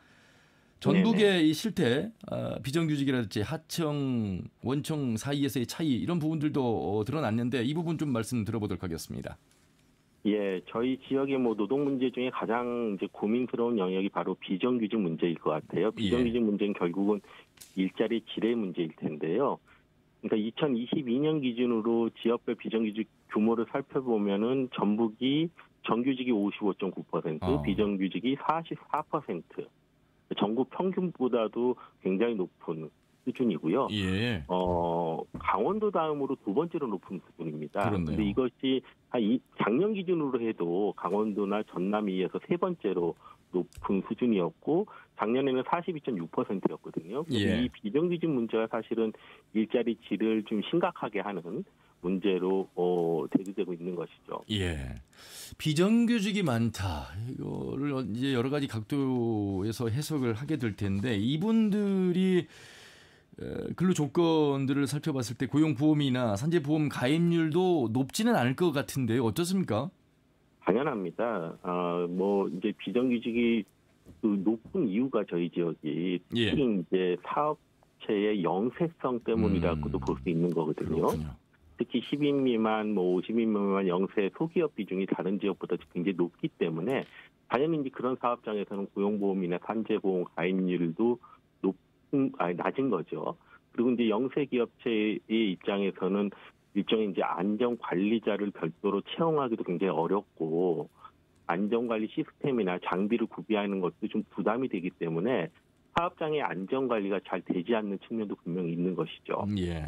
전북의 이 실태, 비정규직이랄지 하청, 원청 사이에서의 차이 이런 부분들도 드러났는데 이 부분 좀 말씀 들어보도록 하겠습니다. 예, 저희 지역의 뭐 노동 문제 중에 가장 이제 고민스러운 영역이 바로 비정규직 문제일 것 같아요. 비정규직 문제는 결국은 일자리 질의 문제일 텐데요. 그러니까 2022년 기준으로 지역별 비정규직 규모를 살펴보면은 전북이 정규직이 55.9%, 비정규직이 44%, 전국 평균보다도 굉장히 높은 수준이고요. 예. 강원도 다음으로 두 번째로 높은 수준입니다. 그런데요. 근데 이것이 작년 기준으로 해도 강원도나 전남에 이어서 세 번째로 높은 수준이었고 작년에는 42.6%였거든요. 예. 이 비정규직 문제가 사실은 일자리 질을 좀 심각하게 하는 문제로 대두되고 있는 것이죠. 예. 비정규직이 많다. 이거를 이제 여러 가지 각도에서 해석을 하게 될 텐데 이분들이 근로 조건들을 살펴봤을 때 고용보험이나 산재보험 가입률도 높지는 않을 것 같은데요. 어떻습니까? 당연합니다. 뭐 이제 비정규직이 그 높은 이유가 저희 지역이 예. 특히 이제 사업체의 영세성 때문이라고도 볼 수 있는 거거든요. 그렇군요. 특히 10인 미만, 뭐 50인 미만 영세 소기업 비중이 다른 지역보다 굉장히 높기 때문에 당연히 이제 그런 사업장에서는 고용보험이나 산재보험 가입률도 낮은 거죠. 그리고 이제 영세 기업체의 입장에서는 일종의 이제 안전관리자를 별도로 채용하기도 굉장히 어렵고 안전관리 시스템이나 장비를 구비하는 것도 좀 부담이 되기 때문에 사업장의 안전관리가 잘 되지 않는 측면도 분명히 있는 것이죠. 예.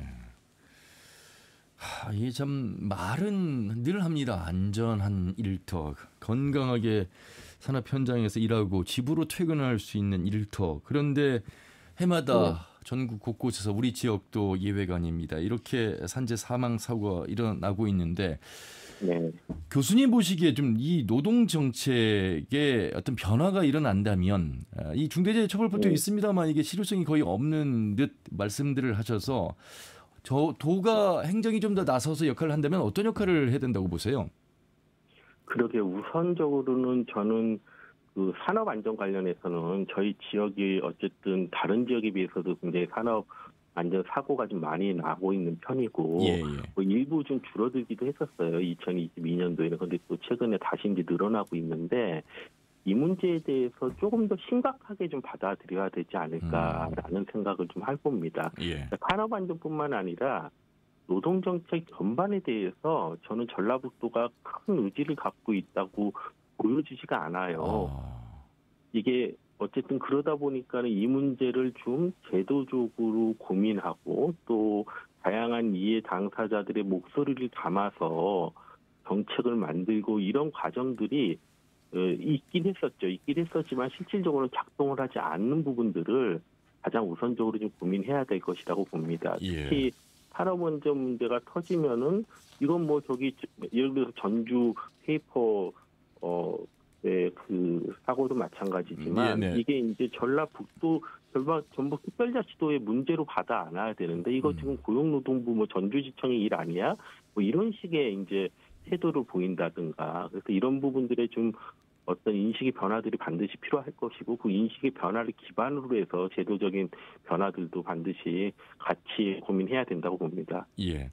이게 참 말은 늘 합니다. 안전한 일터, 건강하게 산업 현장에서 일하고 집으로 퇴근할 수 있는 일터. 그런데 해마다 전국 곳곳에서 우리 지역도 예외가 아닙니다. 이렇게 산재 사망 사고가 일어나고 있는데 교수님 보시기에 좀 이 노동 정책에 어떤 변화가 일어난다면 이 중대재해처벌법도 있습니다만 이게 실효성이 거의 없는 듯 말씀들을 하셔서 도가 행정이 좀 더 나서서 역할을 한다면 어떤 역할을 해야 된다고 보세요? 그러게 우선적으로는 저는 그 산업 안전 관련해서는 저희 지역이 어쨌든 다른 지역에 비해서도 굉장히 산업 안전 사고가 좀 많이 나고 있는 편이고 뭐 일부 좀 줄어들기도 했었어요. 2022년도에는. 그런데 또 최근에 다시 이제 늘어나고 있는데 이 문제에 대해서 조금 더 심각하게 좀 받아들여야 되지 않을까라는 생각을 좀 해봅니다. 그러니까 산업 안전뿐만 아니라 노동정책 전반에 대해서 저는 전라북도가 큰 의지를 갖고 있다고 보여지지가 않아요. 이게 어쨌든 그러다 보니까는 이 문제를 좀 제도적으로 고민하고 또 다양한 이해 당사자들의 목소리를 담아서 정책을 만들고 이런 과정들이 있긴 했었지만 실질적으로 작동을 하지 않는 부분들을 가장 우선적으로 좀 고민해야 될 것이라고 봅니다. 특히 산업안전 문제가 터지면은 이건 뭐 예를 들어서 전주 페이퍼 그 사고도 마찬가지지만 이게 이제 전북 특별자치도의 문제로 받아 안아야 되는데 이거 지금 고용노동부 뭐 전주지청의 일 아니야? 뭐 이런 식의 이제 태도를 보인다든가 그래서 이런 부분들에 좀 어떤 인식의 변화들이 반드시 필요할 것이고 그 인식의 변화를 기반으로 해서 제도적인 변화들도 반드시 같이 고민해야 된다고 봅니다. 예.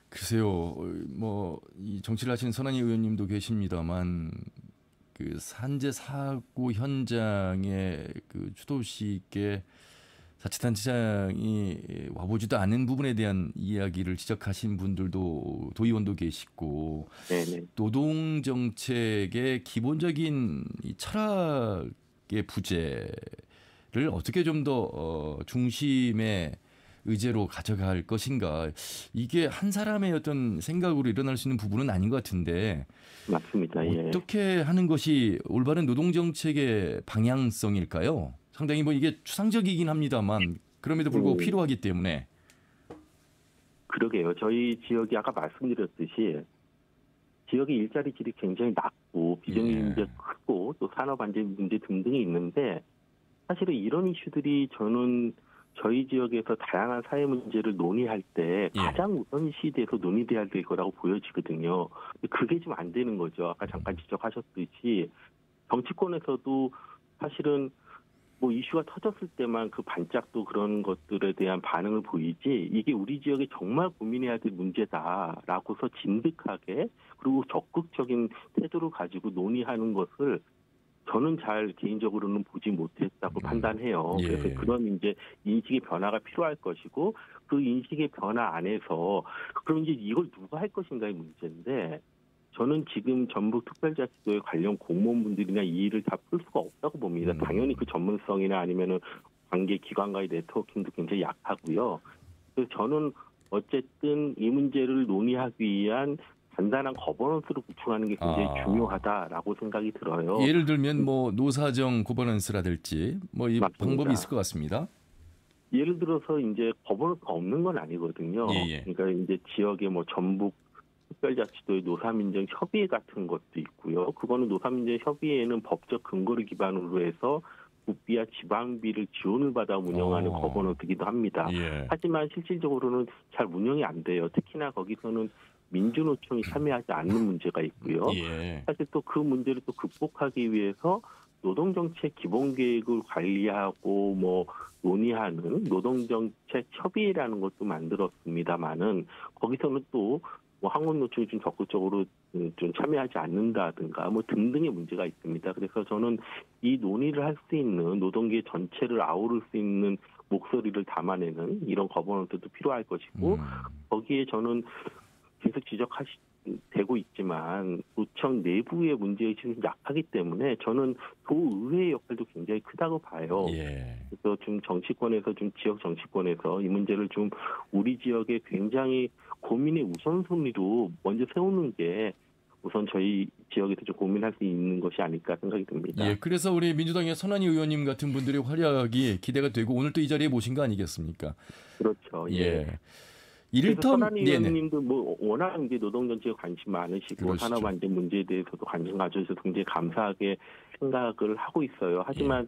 글쎄요, 뭐 이 정치를 하시는 선한희 의원님도 계십니다만 그 산재 사고 현장에 그 추도식에 자치단체장이 와보지도 않은 부분에 대한 이야기를 지적하신 분들도 도의원도 계시고 노동 정책의 기본적인 이 철학의 부재를 어떻게 좀 더 중심에 의제로 가져갈 것인가. 이게 한 사람의 어떤 생각으로 일어날 수 있는 부분은 아닌 것 같은데 맞습니다. 어떻게 하는 것이 올바른 노동정책의 방향성일까요? 상당히 뭐 이게 추상적이긴 합니다만 그럼에도 불구하고 필요하기 때문에. 그러게요. 저희 지역이 아까 말씀드렸듯이 지역의 일자리 질이 굉장히 낮고 비정규직 문제 크고 또 산업 안전 문제 등등이 있는데 사실은 이런 이슈들이 저는 저희 지역에서 다양한 사회 문제를 논의할 때 가장 우선시돼서 논의돼야 될 거라고 보여지거든요. 그게 좀 안 되는 거죠. 아까 잠깐 지적하셨듯이 정치권에서도 사실은 뭐 이슈가 터졌을 때만 그 반짝도 그런 것들에 대한 반응을 보이지 이게 우리 지역에 정말 고민해야 될 문제다라고서 진득하게 그리고 적극적인 태도를 가지고 논의하는 것을 저는 잘 개인적으로는 보지 못했다고 판단해요. 예. 그래서 그런 이제 인식의 변화가 필요할 것이고 그 인식의 변화 안에서 그럼 이제 이걸 누가 할 것인가의 문제인데 저는 지금 전북특별자치도의 관련 공무원분들이나 이 일을 다 풀 수가 없다고 봅니다. 당연히 그 전문성이나 아니면은 관계 기관과의 네트워킹도 굉장히 약하고요. 그래서 저는 어쨌든 이 문제를 논의하기 위한 단단한 거버넌스를 구축하는 게 굉장히 중요하다라고 생각이 들어요. 예를 들면 뭐 노사정 거버넌스라든지 뭐 이 방법이 있을 것 같습니다. 예를 들어서 이제 거버넌스가 없는 건 아니거든요. 예. 그러니까 이제 지역의 뭐 전북 특별자치도의 노사민정 협의회 같은 것도 있고요. 그거는 노사민정 협의회는 법적 근거를 기반으로 해서 국비와 지방비를 지원을 받아 운영하는 거버넌스이기도 합니다. 예. 하지만 실질적으로는 잘 운영이 안 돼요. 특히나 거기서는 민주노총이 참여하지 않는 문제가 있고요. 예. 사실 또 그 문제를 또 극복하기 위해서 노동정책 기본계획을 관리하고 뭐 논의하는 노동정책 협의회라는 것도 만들었습니다만은 거기서는 또 뭐 한국노총이 좀 적극적으로 좀 참여하지 않는다든가 뭐 등등의 문제가 있습니다. 그래서 저는 이 논의를 할 수 있는 노동계 전체를 아우를 수 있는 목소리를 담아내는 이런 거버넌스도 필요할 것이고 거기에 저는 계속 지적되고 있지만 도청 내부의 문제의식이 약하기 때문에 저는 도의회의 역할도 굉장히 크다고 봐요. 예. 그래서 좀 정치권에서 좀 지역 정치권에서 이 문제를 좀 우리 지역에 굉장히 고민의 우선순위로 먼저 세우는 게 우선 저희 지역에서 좀 고민할 수 있는 것이 아닐까 생각이 듭니다. 예, 그래서 우리 민주당의 선한희 의원님 같은 분들의 활약이 기대가 되고 오늘 또 이 자리에 모신 거 아니겠습니까? 그렇죠. 예. 이를테면 선한희 의원님도 뭐 워낙 이제 노동 정책에 관심 많으시고 그러시죠. 산업 안전 문제에 대해서도 관심 가져주셔서 굉장히 감사하게 생각을 하고 있어요. 하지만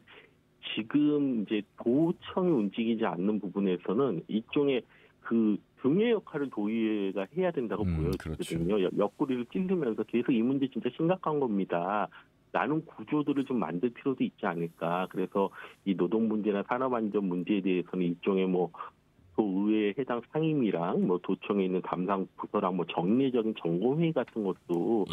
지금 이제 도청이 움직이지 않는 부분에서는 일종의 그 등의 역할을 도의회가 해야 된다고 보여지거든요. 그렇죠. 옆구리를 찔르면서 계속 이 문제 진짜 심각한 겁니다. 나는 구조들을 좀 만들 필요도 있지 않을까. 그래서 이 노동 문제나 산업 안전 문제에 대해서는 일종의 뭐 도의회 해당 상임이랑 뭐 도청에 있는 담당 부서랑 뭐 정례적인 점검회의 같은 것도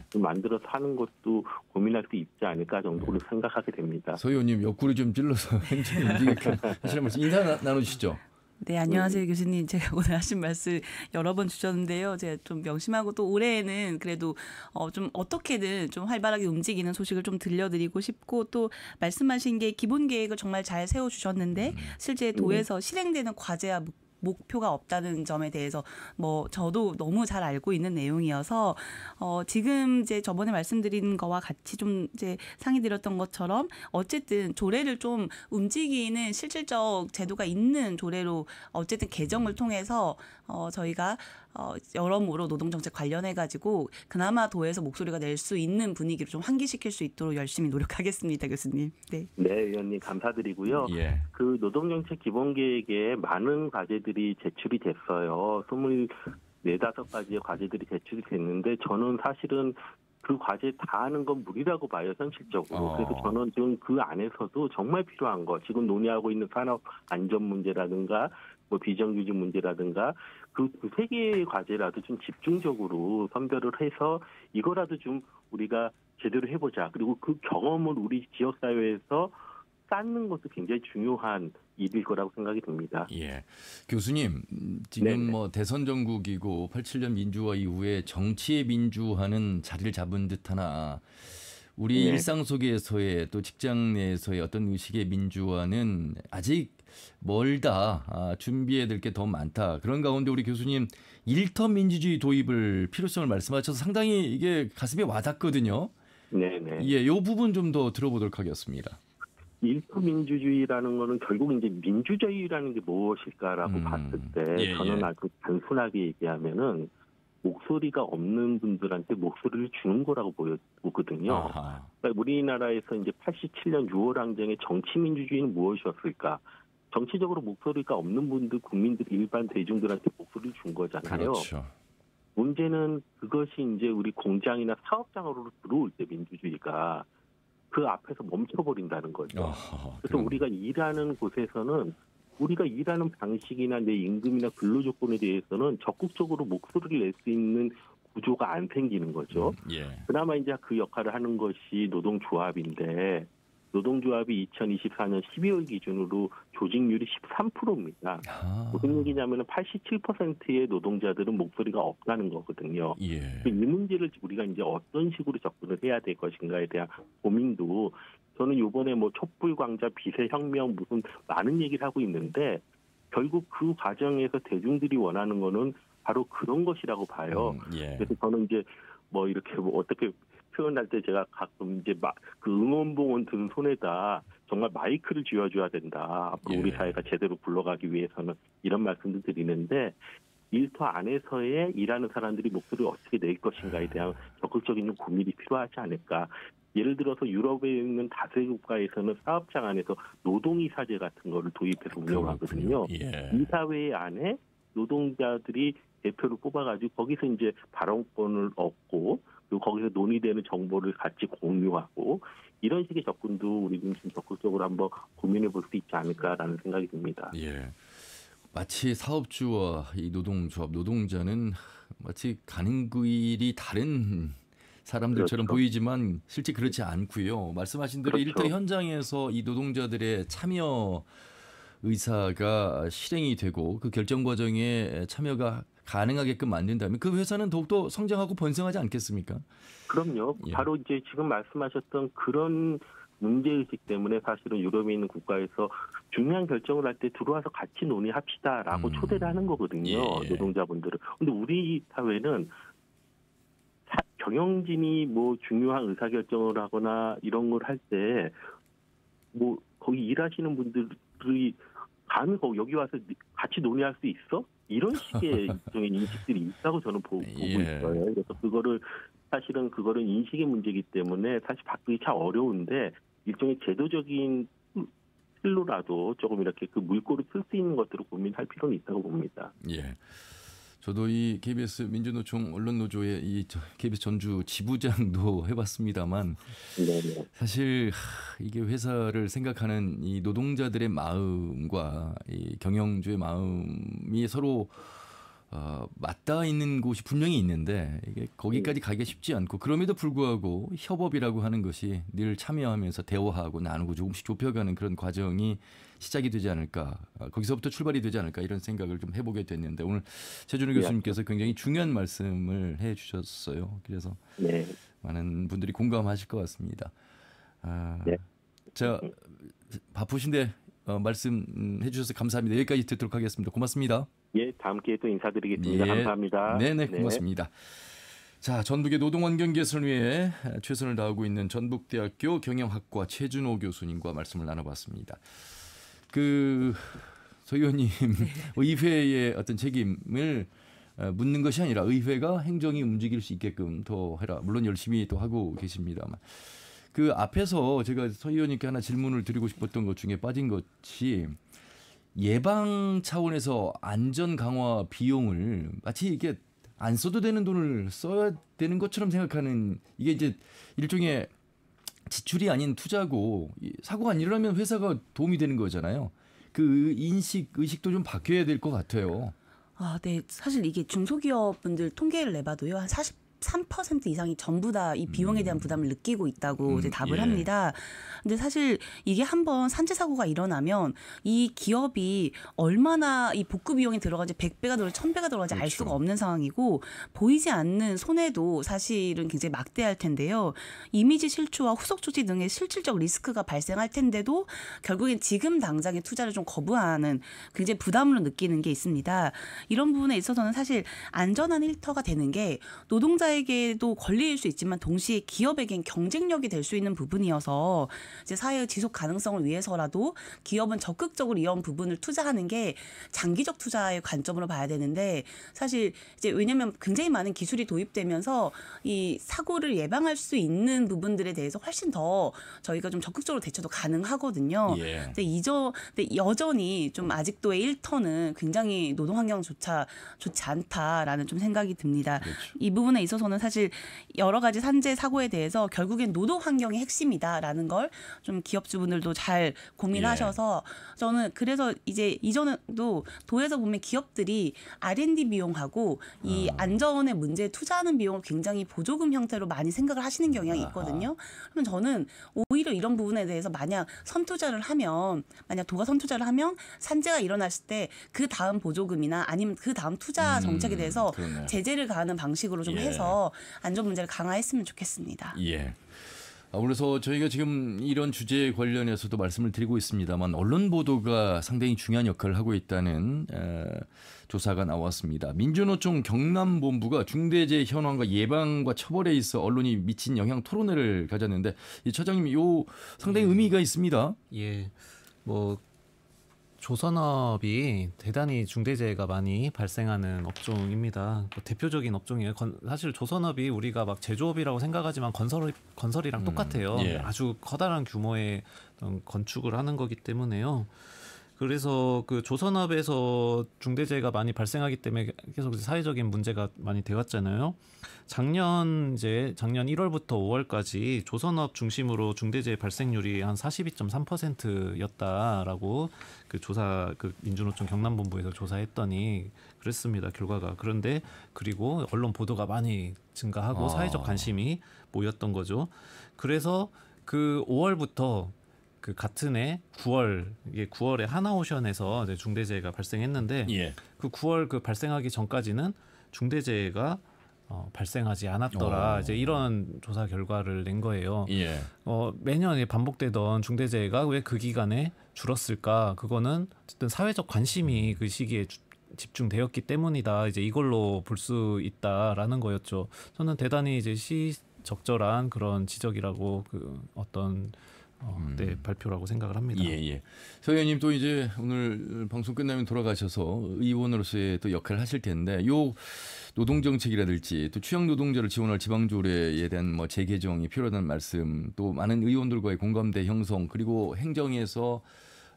좀 만들어서 하는 것도 고민할 수 있지 않을까 정도로 생각하게 됩니다. 서 의원님 옆구리 좀 찔러서 행정이 움직이게 하시는 말씀 인사 나누시죠. 네, 안녕하세요 교수님. 제가 오늘 하신 말씀 여러 번 주셨는데요. 제가 좀 명심하고 또 올해에는 그래도 좀 어떻게든 좀 활발하게 움직이는 소식을 좀 들려드리고 싶고 또 말씀하신 게 기본 계획을 정말 잘 세워주셨는데 실제 도에서 실행되는 과제와 목표가 없다는 점에 대해서 뭐 저도 너무 잘 알고 있는 내용이어서 지금 이제 저번에 말씀드린 거와 같이 좀 이제 상의드렸던 것처럼 어쨌든 조례를 좀 움직이는 실질적 제도가 있는 조례로 어쨌든 개정을 통해서 저희가 여러모로 노동정책 관련해가지고 그나마 도에서 목소리가 낼 수 있는 분위기를 좀 환기시킬 수 있도록 열심히 노력하겠습니다, 교수님. 네, 의원님 감사드리고요. 그 노동정책 기본계획에 많은 과제들이 제출이 됐어요. 24~25가지의 과제들이 제출이 됐는데 저는 사실은 그 과제 다 하는 건 무리라고 봐요, 현실적으로. 그래서 저는 지금 그 안에서도 정말 필요한 거, 지금 논의하고 있는 산업 안전 문제라든가 뭐 비정규직 문제라든가 그 두세 개의 과제라도 좀 집중적으로 선별을 해서 이거라도 좀 우리가 제대로 해보자. 그리고 그 경험을 우리 지역사회에서 쌓는 것도 굉장히 중요한 일일 거라고 생각이 듭니다. 예, 교수님 지금 뭐 대선 전국이고 87년 민주화 이후에 정치의 민주화는 자리를 잡은 듯하나 우리 일상 속에서의 또 직장 내에서의 어떤 의식의 민주화는 아직 멀다. 준비해야 될 게 더 많다. 그런 가운데 우리 교수님 일터 민주주의 도입을 필요성을 말씀하셔서 상당히 이게 가슴에 와닿거든요. 네네. 예, 이 부분 좀 더 들어보도록 하겠습니다. 일터 민주주의라는 거는 결국 이제 민주주의라는 게 무엇일까라고 봤을 때 저는 아주 단순하게 얘기하면은 목소리가 없는 분들한테 목소리를 주는 거라고 보거든요. 그러니까 우리나라에서 이제 87년 6월 항쟁의 정치 민주주의는 무엇이었을까? 정치적으로 목소리가 없는 분들, 국민들, 일반 대중들한테 목소리를 준 거잖아요. 그렇죠. 문제는 그것이 이제 우리 공장이나 사업장으로 들어올 때 민주주의가 그 앞에서 멈춰버린다는 거죠. 아하, 그래서 우리가 일하는 곳에서는 우리가 일하는 방식이나 내 임금이나 근로 조건에 대해서는 적극적으로 목소리를 낼 수 있는 구조가 안 생기는 거죠. 예. 그나마 이제 그 역할을 하는 것이 노동조합인데 노동조합이 2024년 12월 기준으로 조직률이 13%입니다. 아. 무슨 얘기냐면 87%의 노동자들은 목소리가 없다는 거거든요. 예. 이 문제를 우리가 이제 어떤 식으로 접근을 해야 될 것인가에 대한 고민도 저는 이번에 뭐 촛불광자, 비세혁명 무슨 많은 얘기를 하고 있는데 결국 그 과정에서 대중들이 원하는 거는 바로 그런 것이라고 봐요. 예. 그래서 저는 이제 뭐 이렇게 뭐 어떻게 표현할 때 제가 가끔 이제 그 응원봉은 든 손에다 정말 마이크를 쥐어줘야 된다. 앞으로 예. 우리 사회가 제대로 굴러가기 위해서는 이런 말씀도 드리는데 일터 안에서의 일하는 사람들이 목소리를 어떻게 낼 것인가에 대한 적극적인 고민이 필요하지 않을까. 예를 들어서 유럽에 있는 다수의 국가에서는 사업장 안에서 노동이사제 같은 거를 도입해서 운영하거든요. 예. 이사회 안에 노동자들이 대표를 뽑아가지고 거기서 이제 발언권을 얻고 그리고 거기서 논의되는 정보를 같이 공유하고 이런 식의 접근도 우리 좀 적극적으로 한번 고민해 볼 수 있지 않을까라는 생각이 듭니다. 예. 마치 사업주와 이 노동조합, 노동자는 마치 가는 길이 다른 사람들처럼 그렇죠. 보이지만 실제 그렇지 않고요. 말씀하신 대로 그렇죠. 일터 현장에서 이 노동자들의 참여 의사가 실행이 되고 그 결정 과정에 참여가 가능하게끔 만든다면 그 회사는 더욱더 성장하고 번성하지 않겠습니까? 그럼요. 예. 바로 이제 지금 말씀하셨던 그런 문제의식 때문에 사실은 유럽에 있는 국가에서 중요한 결정을 할 때 들어와서 같이 논의합시다라고 초대를 하는 거거든요. 예. 노동자분들은. 근데 우리 사회는 경영진이 뭐 중요한 의사결정을 하거나 이런 걸 할 때 뭐 거기 일하시는 분들이 감히 여기 와서 같이 논의할 수 있어? 이런 식의 일종의 인식들이 있다고 저는 보고 예. 있어요. 그래서 사실은 그거는 인식의 문제이기 때문에 사실 바꾸기 참 어려운데 일종의 제도적인 틀로라도 조금 이렇게 그 물꼬를 틀 수 있는 것들을 고민할 필요는 있다고 봅니다. 예. 저도 이 KBS 민주노총 언론노조의 KBS 전주 지부장도 해봤습니다만 네네. 사실 이게 회사를 생각하는 이 노동자들의 마음과 이 경영주의 마음이 서로 맞닿아 있는 곳이 분명히 있는데 이게 거기까지 가기가 쉽지 않고 그럼에도 불구하고 협업이라고 하는 것이 늘 참여하면서 대화하고 나누고 조금씩 좁혀가는 그런 과정이 시작이 되지 않을까 거기서부터 출발이 되지 않을까 이런 생각을 좀 해보게 됐는데 오늘 최준호 교수님께서 굉장히 중요한 말씀을 해주셨어요. 그래서 네. 많은 분들이 공감하실 것 같습니다. 네. 자 바쁘신데 말씀해 주셔서 감사합니다. 여기까지 듣도록 하겠습니다. 고맙습니다. 예, 다음 기회에 또 인사드리겠습니다. 예. 감사합니다. 네네, 고맙습니다. 자, 전북의 노동환경 개선을 위해 최선을 다하고 있는 전북대학교 경영학과 최준호 교수님과 말씀을 나눠봤습니다. 서 의원님, 의회의 어떤 책임을 묻는 것이 아니라 의회가 행정이 움직일 수 있게끔 더 해라. 물론 열심히 또 하고 계십니다만. 그 앞에서 제가 서 의원님께 하나 질문을 드리고 싶었던 것 중에 빠진 것이 예방 차원에서 안전 강화 비용을 마치 이게 안 써도 되는 돈을 써야 되는 것처럼 생각하는 이게 이제 일종의 지출이 아닌 투자고 사고가 안 일어나면 회사가 도움이 되는 거잖아요. 그 의식도 좀 바뀌어야 될 것 같아요. 네. 사실 이게 중소기업분들 통계를 내봐도요. 한 43% 이상이 전부 다 이 비용에 대한 부담을 느끼고 있다고 이제 답을 예. 합니다. 근데 사실 이게 한번 산재 사고가 일어나면 이 기업이 얼마나 이 복구 비용이 들어가지 100배가 들어가지 1000배가 들어가지 알 그렇죠. 수가 없는 상황이고 보이지 않는 손해도 사실은 굉장히 막대할 텐데요. 이미지 실추와 후속 조치 등의 실질적 리스크가 발생할 텐데도 결국엔 지금 당장의 투자를 좀 거부하는 굉장히 부담으로 느끼는 게 있습니다. 이런 부분에 있어서는 사실 안전한 일터가 되는 게 노동자에게도 권리일 수 있지만 동시에 기업에겐 경쟁력이 될 수 있는 부분이어서 이제 사회의 지속 가능성을 위해서라도 기업은 적극적으로 이런 부분을 투자하는 게 장기적 투자의 관점으로 봐야 되는데 사실 이제 왜냐하면 굉장히 많은 기술이 도입되면서 이 사고를 예방할 수 있는 부분들에 대해서 훨씬 더 저희가 좀 적극적으로 대처도 가능하거든요. 예. 근데 여전히 좀 아직도의 일터는 굉장히 노동 환경조차 좋지 않다라는 좀 생각이 듭니다. 그렇죠. 이 부분에 있어서 있어서는 사실 여러 가지 산재 사고에 대해서 결국엔 노동 환경이 핵심이다라는 걸 좀 기업주분들도 잘 고민하셔서 저는 그래서 이제 이전에도 도에서 보면 기업들이 R&D 비용하고 이 안전의 문제에 투자하는 비용을 굉장히 보조금 형태로 많이 생각을 하시는 경향이 있거든요. 그러면 저는 오히려 이런 부분에 대해서 만약 도가 선투자를 하면 산재가 일어났을 때 그 다음 보조금이나 아니면 그 다음 투자 정책에 대해서 그러네. 제재를 가하는 방식으로 좀 해서 안전 문제를 강화했으면 좋겠습니다. 예. 그래서 저희가 지금 이런 주제에 관련해서도 말씀을 드리고 있습니다만 언론 보도가 상당히 중요한 역할을 하고 있다는 조사가 나왔습니다. 민주노총 경남본부가 중대재해 현황과 예방과 처벌에 있어 언론이 미친 영향 토론회를 가졌는데 이 처장님 요 상당히 의미가 있습니다. 예, 뭐 조선업이 대단히 중대재해가 많이 발생하는 업종입니다. 대표적인 업종이에요. 사실 조선업이 우리가 막 제조업이라고 생각하지만 건설이랑 똑같아요. 예. 아주 커다란 규모의 건축을 하는 거기 때문에요. 그래서 그 조선업에서 중대재해가 많이 발생하기 때문에 계속 사회적인 문제가 많이 되었잖아요. 작년 1월부터 5월까지 조선업 중심으로 중대재해 발생률이 한 42.3%였다라고 그 민주노총 경남본부에서 조사했더니 그랬습니다. 결과가. 그런데 그리고 언론 보도가 많이 증가하고 사회적 관심이 모였던 거죠. 그래서 그 5월부터 그 같은 해 9월에 하나오션에서 이제 중대재해가 발생했는데 그 9월 그 발생하기 전까지는 중대재해가 발생하지 않았더라. 이제 이런 조사 결과를 낸 거예요. 매년 반복되던 중대재해가 왜 그 기간에 줄었을까? 그거는 어쨌든 사회적 관심이 그 시기에 집중되었기 때문이다. 이제 이걸로 볼 수 있다라는 거였죠. 저는 대단히 이제 시적절한 그런 지적이라고 그 어떤 발표라고 생각을 합니다. 서 의원님 또 이제 오늘 방송 끝나면 돌아가셔서 의원으로서의 또 역할을 하실 텐데 요 노동정책이라든지 또 취약 노동자를 지원할 지방조례에 대한 뭐 재개정이 필요하다는 말씀, 또 많은 의원들과의 공감대 형성, 그리고 행정에서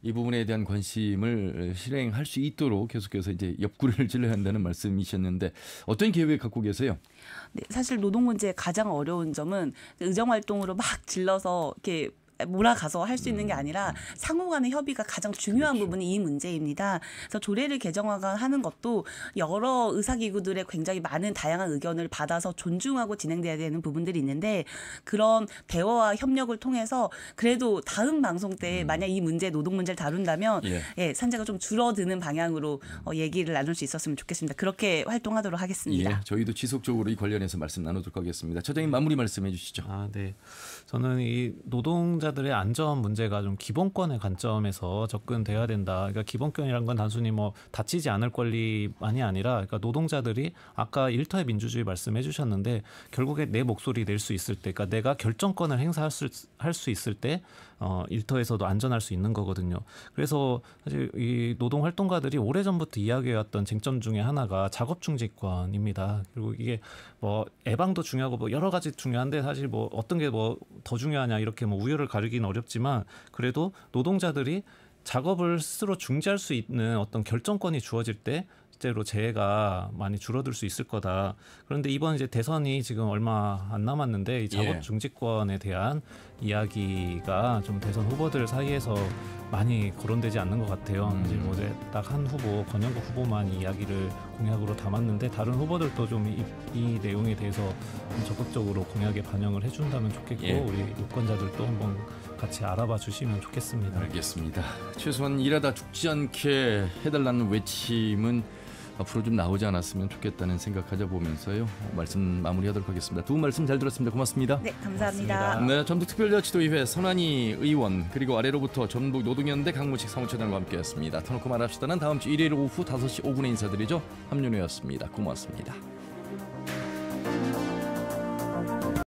이 부분에 대한 관심을 실행할 수 있도록 계속해서 이제 옆구리를 찔러야 한다는 말씀이셨는데 어떤 계획 갖고 계세요? 네, 사실 노동 문제의 가장 어려운 점은 의정 활동으로 막 질러서 이렇게 몰아가서 할 수 있는 게 아니라 상호 간의 협의가 가장 중요한 부분이 이 문제입니다. 그래서 조례를 개정하는 것도 여러 의사기구들의 굉장히 많은 다양한 의견을 받아서 존중하고 진행돼야 되는 부분들이 있는데 그런 대화와 협력을 통해서 그래도 다음 방송 때 만약 이 노동 문제를 다룬다면 산재가 좀 줄어드는 방향으로 얘기를 나눌 수 있었으면 좋겠습니다. 그렇게 활동하도록 하겠습니다. 저희도 지속적으로 이 관련해서 말씀 나누도록 하겠습니다. 처장님 마무리 말씀해 주시죠. 네. 저는 이 노동자들의 안전 문제가 좀 기본권의 관점에서 접근돼야 된다. 그러니까 기본권이란 건 단순히 뭐 다치지 않을 권리만이 아니라 그러니까 노동자들이 아까 일터의 민주주의 말씀해 주셨는데 결국에 내 목소리 낼 수 있을 때, 그러니까 내가 결정권을 행사할 수 있을 때 일터에서도 안전할 수 있는 거거든요. 그래서 사실 이 노동 활동가들이 오래전부터 이야기해왔던 쟁점 중에 하나가 작업 중지권입니다. 그리고 이게 뭐 예방도 중요하고 뭐 여러 가지 중요한데 사실 뭐 어떤 게 뭐 더 중요하냐 이렇게 뭐 우열을 가리기는 어렵지만 그래도 노동자들이 작업을 스스로 중지할 수 있는 어떤 결정권이 주어질 때 실제로 재해가 많이 줄어들 수 있을 거다. 그런데 이번 이제 대선이 지금 얼마 안 남았는데 이 작업 중지권에 대한 이야기가 좀 대선 후보들 사이에서 많이 거론되지 않는 것 같아요. 이제 뭐 딱 한 후보, 권영국 후보만 이야기를 공약으로 담았는데 다른 후보들도 좀 이 내용에 대해서 좀 적극적으로 공약에 반영을 해준다면 좋겠고 우리 유권자들도 한번 같이 알아봐 주시면 좋겠습니다. 알겠습니다. 최소한 일하다 죽지 않게 해달라는 외침은 앞으로 좀 나오지 않았으면 좋겠다는 생각 가져보면서요. 말씀 마무리하도록 하겠습니다. 두 분 말씀 잘 들었습니다. 고맙습니다. 네, 감사합니다. 고맙습니다. 전북특별자치도의회 선환희 의원 그리고 아래로부터 전북 노동연대 강문식 사무처장과 함께했습니다. 터놓고 말합시다는 다음 주 일요일 오후 5시 5분에 인사드리죠. 함윤호였습니다. 고맙습니다.